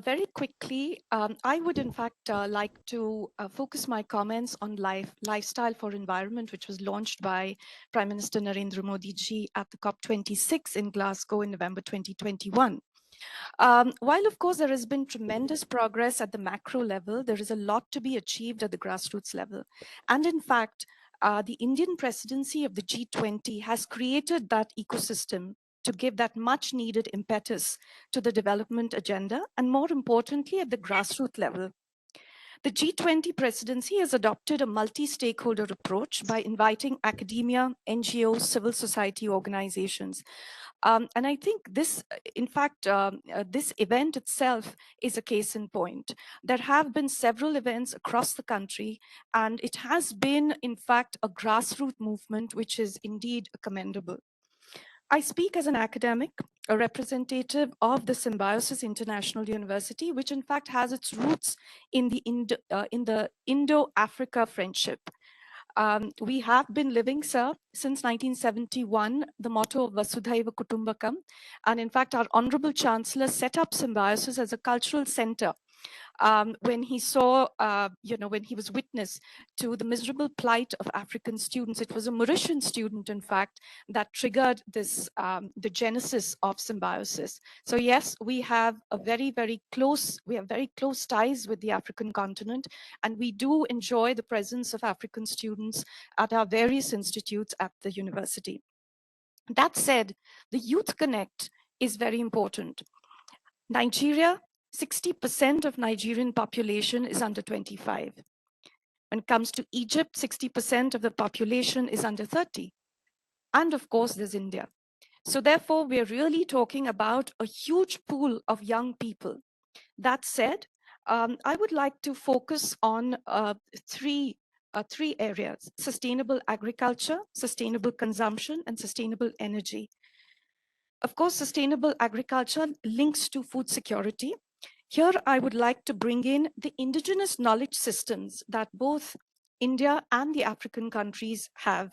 Very quickly, I would in fact like to focus my comments on lifestyle for environment, which was launched by Prime Minister Narendra Modi ji at the COP26 in Glasgow in November 2021. While of course there has been tremendous progress at the macro level, there is a lot to be achieved at the grassroots level. And in fact, the Indian presidency of the G20 has created that ecosystem to give that much needed impetus to the development agenda, and more importantly, at the grassroots level. The G20 presidency has adopted a multi-stakeholder approach by inviting academia, NGOs, civil society organizations. And I think this, in fact, this event itself is a case in point. There have been several events across the country, and it has been, in fact, a grassroots movement, which is indeed commendable. I speak as an academic, a representative of the Symbiosis International University, which in fact has its roots in the Indo-Africa friendship. We have been living, sir, since 1971, the motto of Vasudhaiva Kutumbakam. And in fact, our Honorable Chancellor set up Symbiosis as a cultural center when he saw, when he was witness to the miserable plight of African students. It was a Mauritian student, in fact, that triggered this, the genesis of Symbiosis. So yes, we have very close ties with the African continent, and we do enjoy the presence of African students at our various institutes at the university. That said, the Youth Connect is very important. Nigeria, 60% of Nigerian population is under 25. When it comes to Egypt, 60% of the population is under 30. And of course, there's India. So therefore, we're really talking about a huge pool of young people. That said, I would like to focus on three areas: sustainable agriculture, sustainable consumption, and sustainable energy. Of course, sustainable agriculture links to food security. Here, I would like to bring in the indigenous knowledge systems that both India and the African countries have.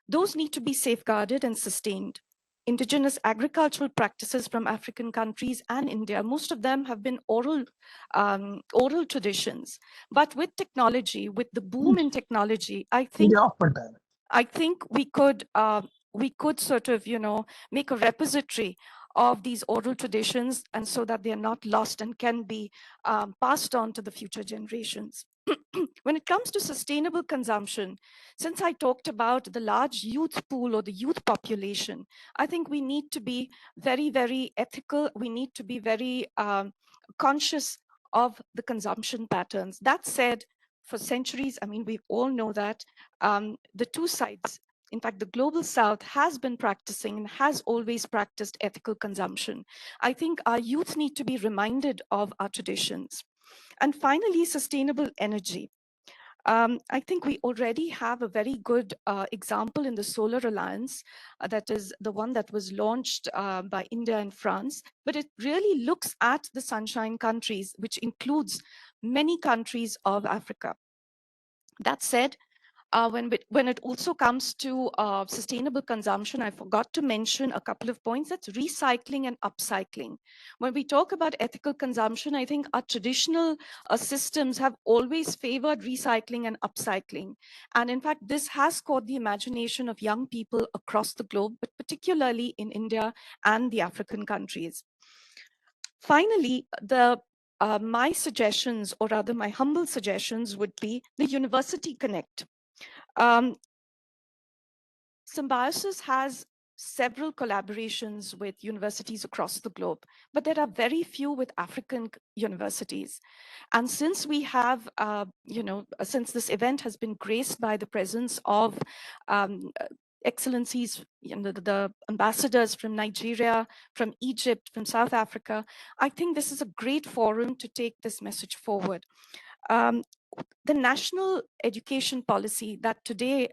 Those need to be safeguarded and sustained. Indigenous agricultural practices from African countries and India, most of them have been oral traditions. But with technology, with the boom in technology, I think we could sort of, make a repository of these oral traditions, and so that they are not lost and can be passed on to the future generations. When it comes to sustainable consumption, since I talked about the large youth pool or the youth population, I think we need to be very ethical. We need to be very conscious of the consumption patterns. That said, for centuries, I mean, we all know that the two sides, in fact, the global south has been practicing and has always practiced ethical consumption. I think our youth need to be reminded of our traditions. And finally, sustainable energy. I think we already have a very good example in the Solar Alliance, that is the one that was launched by India and France, but it really looks at the sunshine countries, which includes many countries of Africa. That said, when it also comes to sustainable consumption, I forgot to mention a couple of points. That's recycling and upcycling. When we talk about ethical consumption, I think our traditional systems have always favored recycling and upcycling. And in fact, this has caught the imagination of young people across the globe, but particularly in India and the African countries. Finally, my suggestions, or rather my humble suggestions, would be the University Connect. Symbiosis has several collaborations with universities across the globe, but there are very few with African universities. And since we have, since this event has been graced by the presence of excellencies, the ambassadors from Nigeria, from Egypt, from South Africa, I think this is a great forum to take this message forward. The national education policy that today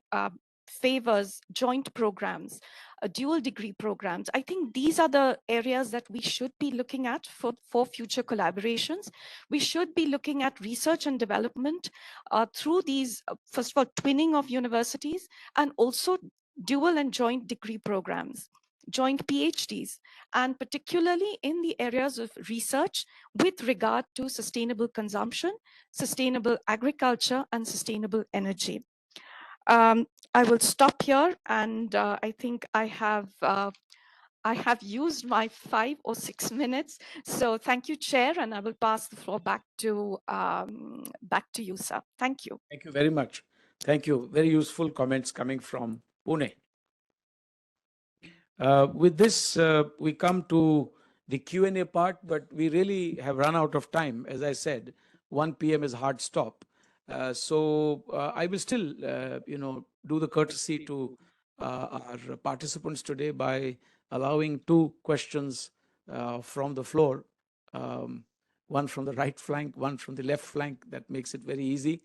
favors joint programs, dual degree programs, I think these are the areas that we should be looking at for future collaborations. We should be looking at research and development through these, first of all, twinning of universities, and also dual and joint degree programs, joint PhDs, and particularly in the areas of research with regard to sustainable consumption, sustainable agriculture, and sustainable energy. I will stop here, and I think I have used my 5 or 6 minutes. So thank you, Chair, and I will pass the floor back to you, sir. Thank you. Thank you very much. Thank you. Very useful comments coming from Pune. With this, we come to the Q&A part, but we really have run out of time. As I said, 1 p.m. is hard stop. So I will still, do the courtesy to our participants today by allowing 2 questions from the floor. One from the right flank, one from the left flank. That makes it very easy.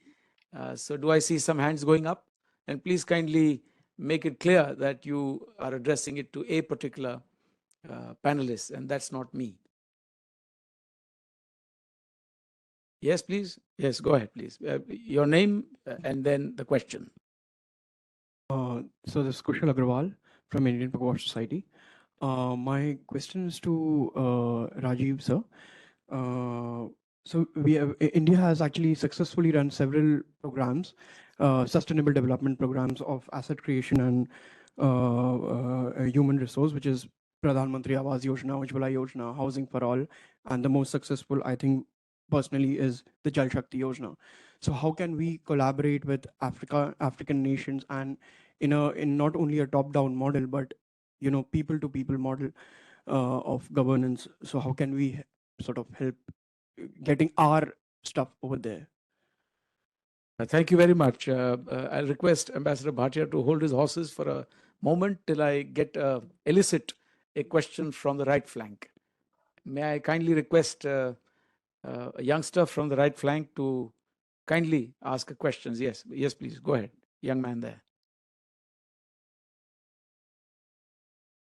So do I see some hands going up? And please kindly make it clear that you are addressing it to a particular panelist, and that's not me. Yes, please. Yes, go ahead, please. Your name and then the question. So this is Kushal Agrawal from Indian Pugwash Society. My question is to Rajiv, sir. So India has actually successfully run several programs, sustainable development programs of asset creation and human resource, which is Pradhan Mantri Awas Yojana, Ujjwala Yojana, Housing for All, and the most successful, I think, personally, is the Jal Shakti Yojana. So how can we collaborate with African nations, and in not only a top-down model, but people-to-people model of governance? So how can we sort of help getting our stuff over there? Thank you very much. I'll request Ambassador Bhatia to hold his horses for a moment till I elicit a question from the right flank. May I kindly request a youngster from the right flank to kindly ask a question? Yes, please. Go ahead, young man there.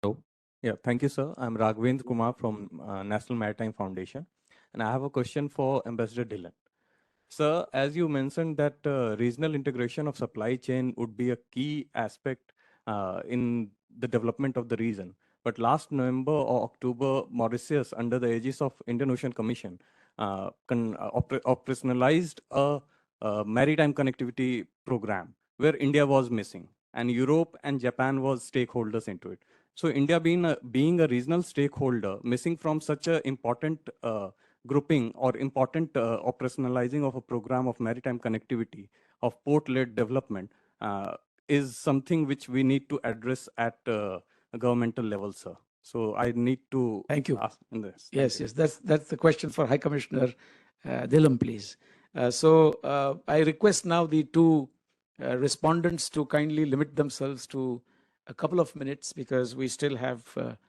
Hello. Yeah, thank you, sir. I'm Raghavendra Kumar from National Maritime Foundation, and I have a question for Ambassador Dillon. Sir, as you mentioned that regional integration of supply chain would be a key aspect in the development of the region. But last November or October, Mauritius, under the aegis of Indian Ocean Commission, operationalized a maritime connectivity program where India was missing, and Europe and Japan was stakeholders into it. So India being a regional stakeholder, missing from such an important grouping or important operationalizing of a program of maritime connectivity, of port-led development, is something which we need to address at a governmental level, sir. So I need to Thank you. ask in this. Yes, that's the question for High Commissioner Dillon, please. So I request now the 2 respondents to kindly limit themselves to a couple of minutes, because we still have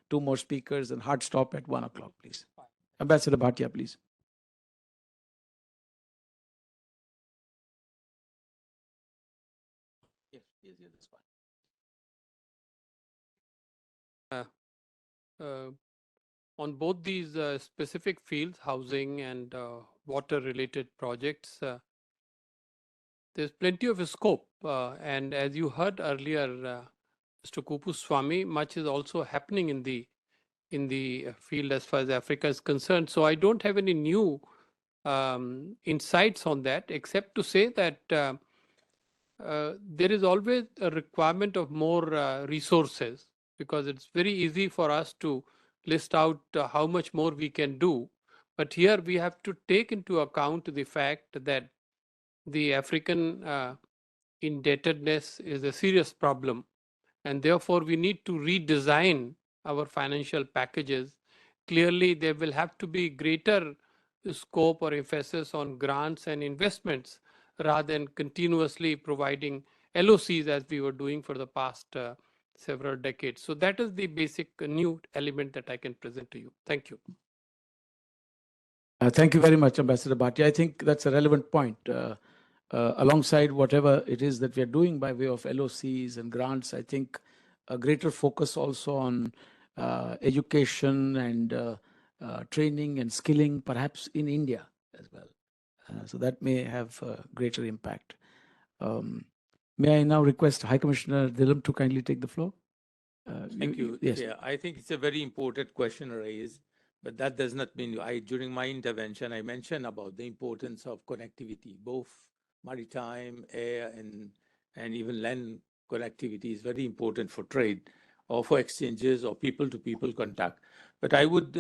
2 more speakers and hard stop at 1 o'clock, please. Ambassador Bhatia, please. on both these specific fields, housing and water-related projects. There's plenty of scope, and as you heard earlier, Mr. Kupuswamy, much is also happening in the field as far as Africa is concerned. So I don't have any new insights on that, except to say that there is always a requirement of more resources, because it's very easy for us to list out how much more we can do. But here we have to take into account the fact that the African indebtedness is a serious problem, and therefore we need to redesign our financial packages. Clearly, there will have to be greater scope or emphasis on grants and investments rather than continuously providing LOCs as we were doing for the past several decades. So that is the basic new element that I can present to you. Thank you. Thank you very much, Ambassador Bhatia. I think that's a relevant point. Alongside whatever it is that we are doing by way of LOCs and grants, I think a greater focus also on education and training and skilling, perhaps in India as well. So that may have a greater impact. May I now request High Commissioner Dhilam to kindly take the floor? Thank you. Yes. Yeah, I think it's a very important question raised, but that does not mean during my intervention, I mentioned about the importance of connectivity, both maritime, air, and even land connectivity is very important for trade or for exchanges or people-to-people contact. But I would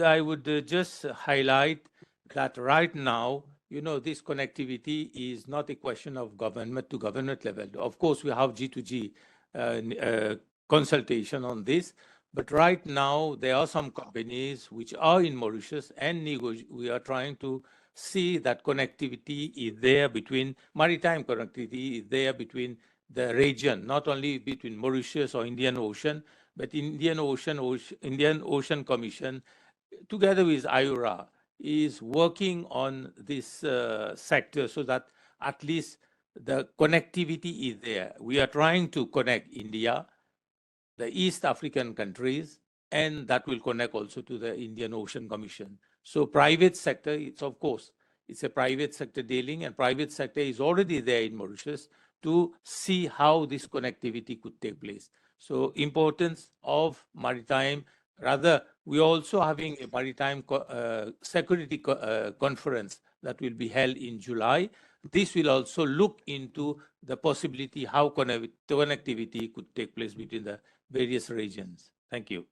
just highlight that right now, this connectivity is not a question of government to government level. Of course, we have G2G consultation on this, but right now there are some companies which are in Mauritius and we are trying to see that connectivity is there between maritime connectivity is there between the region, not only between Mauritius or Indian Ocean, but Indian Ocean Commission together with IURA is working on this sector so that at least the connectivity is there. We are trying to connect India, the East African countries, and that will connect also to the Indian Ocean Commission. So private sector, it's a private sector dealing, and private sector is already there in Mauritius to see how this connectivity could take place. So importance of maritime, rather, we're also having a maritime security conference that will be held in July. This will also look into the possibility how connectivity could take place between the various regions. Thank you.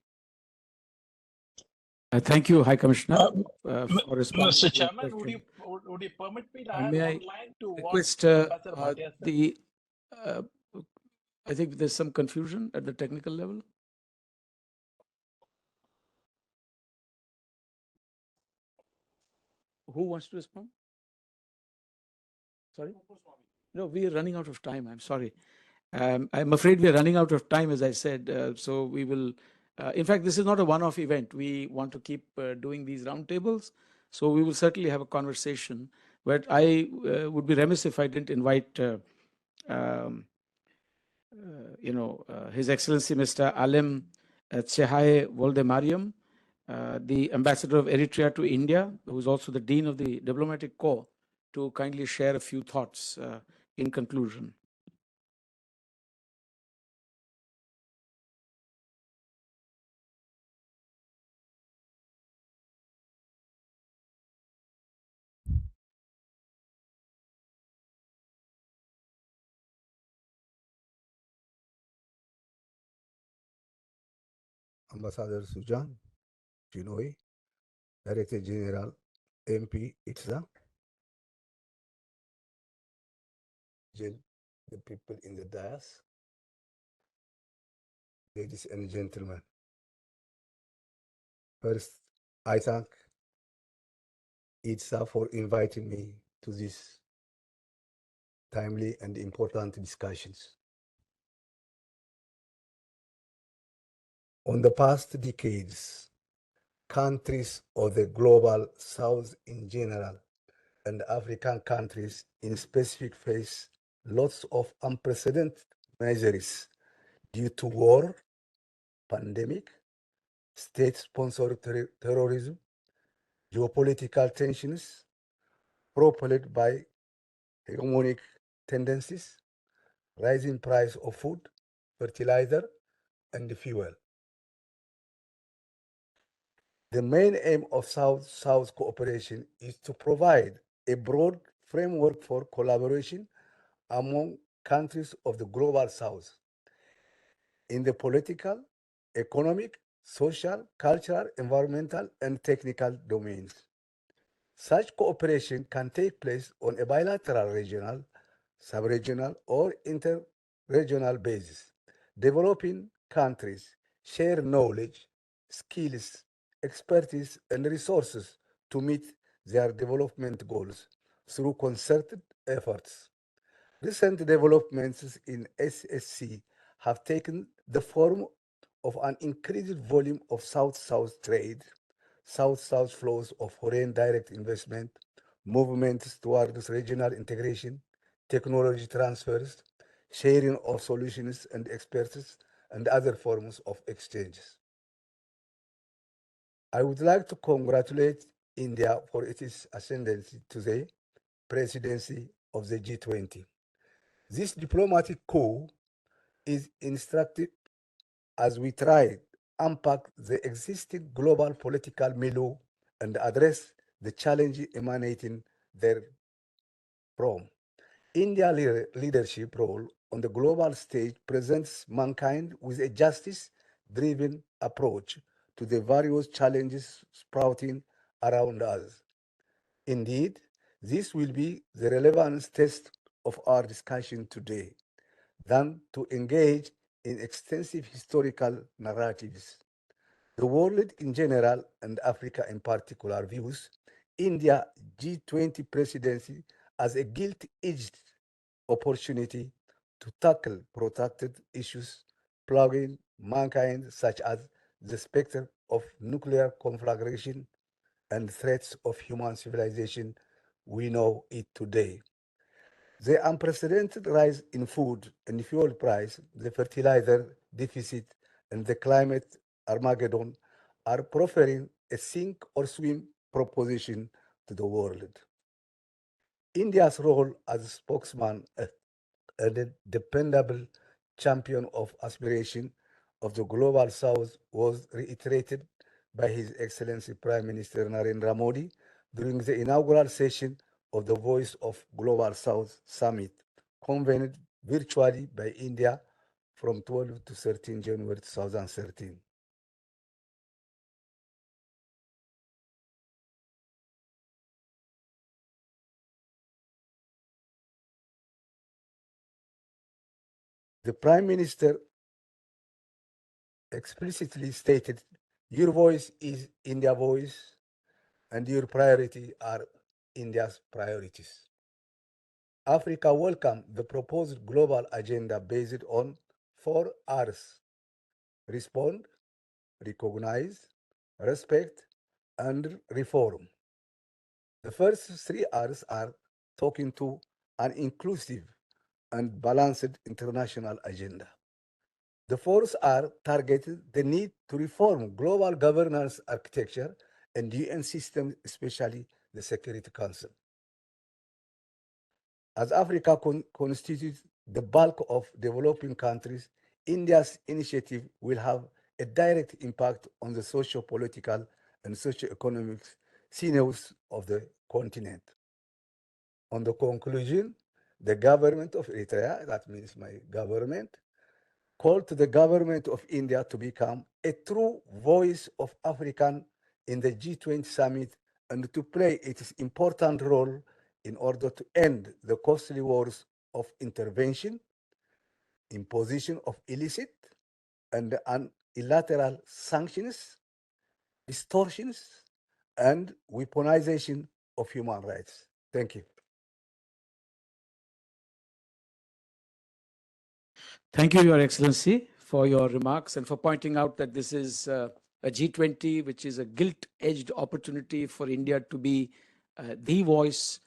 Thank you, High Commissioner, for responding. Mr. Chairman, would you permit me to add may one I line to request, what Ambassador Bhatia said? I think there's some confusion at the technical level. Who wants to respond? Sorry? No, we are running out of time. I'm sorry. I'm afraid we are running out of time, as I said. So we will, in fact, this is not a one-off event. We want to keep doing these roundtables. So we will certainly have a conversation. But I would be remiss if I didn't invite, His Excellency Mr. Alem Tsehaye Woldemariam, the Ambassador of Eritrea to India, who is also the Dean of the Diplomatic Corps, to kindly share a few thoughts in conclusion. Ambassador Sujan, Chinoy, Director General, MP-IDSA, the people in the dais, ladies and gentlemen. First, I thank IDSA for inviting me to these timely and important discussions. On the past decades, countries of the global south in general and African countries in specific face lots of unprecedented measures due to war, pandemic, state-sponsored terrorism, geopolitical tensions propelled by hegemonic tendencies, rising price of food, fertilizer, and fuel. The main aim of South-South cooperation is to provide a broad framework for collaboration among countries of the global South in the political, economic, social, cultural, environmental, and technical domains. Such cooperation can take place on a bilateral, regional, sub-regional, or inter-regional basis. Developing countries share knowledge, skills, expertise, and resources to meet their development goals through concerted efforts. Recent developments in SSC have taken the form of an increased volume of South-South trade, South-South flows of foreign direct investment, movements towards regional integration, technology transfers, sharing of solutions and expertise, and other forms of exchanges. I would like to congratulate India for its ascendancy to the presidency of the G20. This diplomatic coup is instructive as we try unpack the existing global political milieu and address the challenges emanating therefrom. India's leadership role on the global stage presents mankind with a justice-driven approach to the various challenges sprouting around us. Indeed, this will be the relevance test of our discussion today, than to engage in extensive historical narratives. The world in general, and Africa in particular, views India G20 presidency as a gilt-edged opportunity to tackle protected issues plaguing mankind, such as the specter of nuclear conflagration and threats of human civilization we know it today. The unprecedented rise in food and fuel price, the fertilizer deficit, and the climate Armageddon are proffering a sink or swim proposition to the world. India's role as a spokesman and a dependable champion of aspiration of the global south was reiterated by His Excellency Prime Minister Narendra Modi during the inaugural session of the Voice of Global South Summit, convened virtually by India from 12 to 13 January 2013. The Prime Minister explicitly stated, "Your voice is India's voice, and your priority are India's priorities." Africa welcomed the proposed global agenda based on 4 Rs: respond, recognize, respect, and reform. The first 3 Rs are talking to an inclusive and balanced international agenda. The fourth R targeted the need to reform global governance architecture and UN systems, especially the Security Council. As Africa constitutes the bulk of developing countries, India's initiative will have a direct impact on the socio-political and socio-economic sinews of the continent. On the conclusion, the government of Eritrea, that means my government, called to the government of India to become a true voice of African in the G20 summit and to play its important role in order to end the costly wars of intervention, imposition of illicit and unilateral sanctions, distortions, and weaponization of human rights. Thank you. Thank you, Your Excellency, for your remarks and for pointing out that this is a G20, which is a gilt-edged opportunity for India to be the voice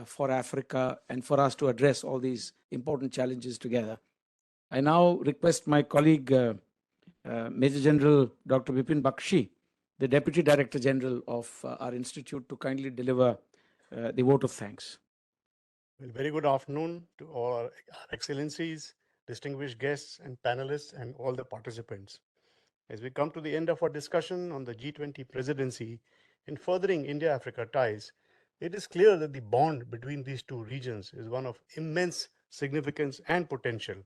for Africa and for us to address all these important challenges together. I now request my colleague, Major General Dr. Vipin Bakshi, the Deputy Director General of our institute, to kindly deliver the vote of thanks. Well, very good afternoon to all our excellencies, distinguished guests and panelists and all the participants. As we come to the end of our discussion on the G20 presidency in furthering India-Africa ties, it is clear that the bond between these two regions is one of immense significance and potential.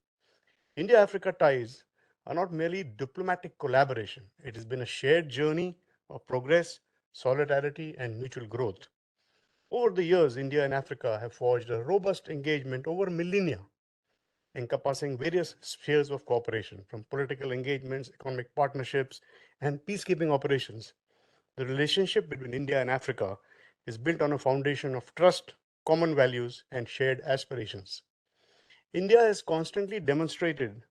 India-Africa ties are not merely diplomatic collaboration. It has been a shared journey of progress, solidarity, and mutual growth. Over the years, India and Africa have forged a robust engagement over millennia, encompassing various spheres of cooperation, from political engagements, economic partnerships, and peacekeeping operations. The relationship between India and Africa is built on a foundation of trust, common values, and shared aspirations. India has constantly demonstrated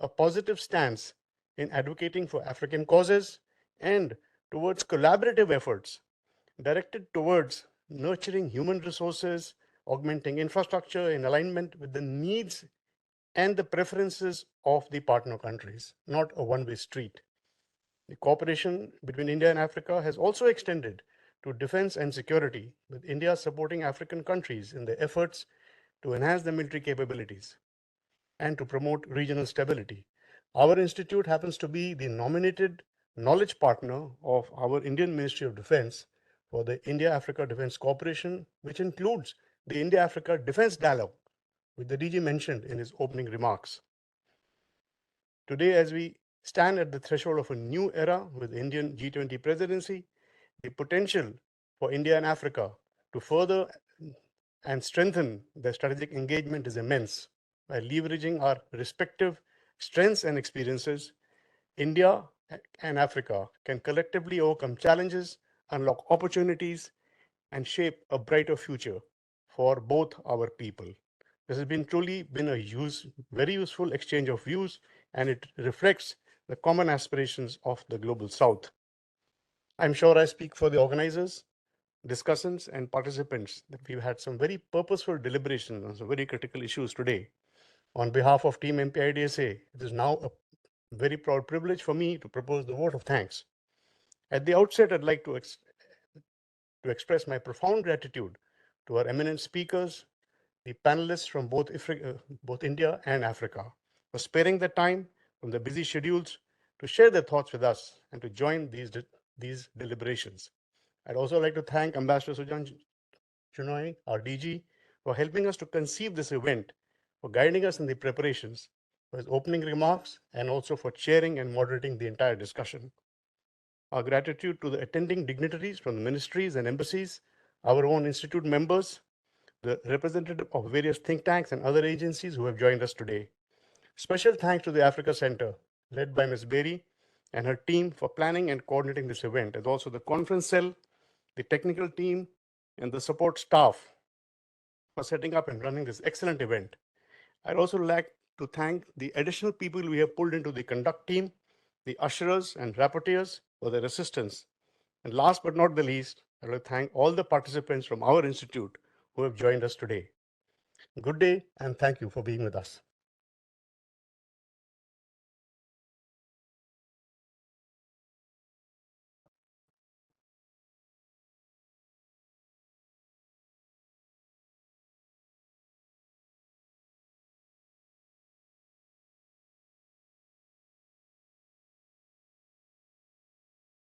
a positive stance in advocating for African causes and towards collaborative efforts directed towards nurturing human resources, augmenting infrastructure in alignment with the needs and the preferences of the partner countries, not a one-way street. The cooperation between India and Africa has also extended to defense and security, with India supporting African countries in their efforts to enhance their military capabilities and to promote regional stability. Our institute happens to be the nominated knowledge partner of our Indian Ministry of Defense for the India-Africa Defense Cooperation, which includes the India-Africa Defense Dialogue, which the DG mentioned in his opening remarks. Today, as we stand at the threshold of a new era with the Indian G20 presidency, the potential for India and Africa to further and strengthen their strategic engagement is immense. By leveraging our respective strengths and experiences, India and Africa can collectively overcome challenges, unlock opportunities, and shape a brighter future for both our people. This has truly been a very useful exchange of views, and it reflects the common aspirations of the Global South. I'm sure I speak for the organizers, discussants, and participants that we've had some very purposeful deliberations on some very critical issues today. On behalf of Team MP-IDSA, it is now a very proud privilege for me to propose the vote of thanks. At the outset, I'd like to express my profound gratitude to our eminent speakers, the panelists from both India and Africa, for sparing the time from their busy schedules to share their thoughts with us and to join these deliberations. I'd also like to thank Ambassador Sujan Chinoy, our DG, for helping us to conceive this event, for guiding us in the preparations, for his opening remarks, and also for chairing and moderating the entire discussion. Our gratitude to the attending dignitaries from the ministries and embassies, our own institute members, the representative of various think tanks and other agencies who have joined us today. Special thanks to the Africa Center, led by Ms. Berry and her team for planning and coordinating this event, and also the conference cell, the technical team, and the support staff for setting up and running this excellent event. I'd also like to thank the additional people we have pulled into the conduct team, the usherers and rapporteurs for their assistance. And last but not the least, I'd like to thank all the participants from our institute who have joined us today. Good day, and thank you for being with us.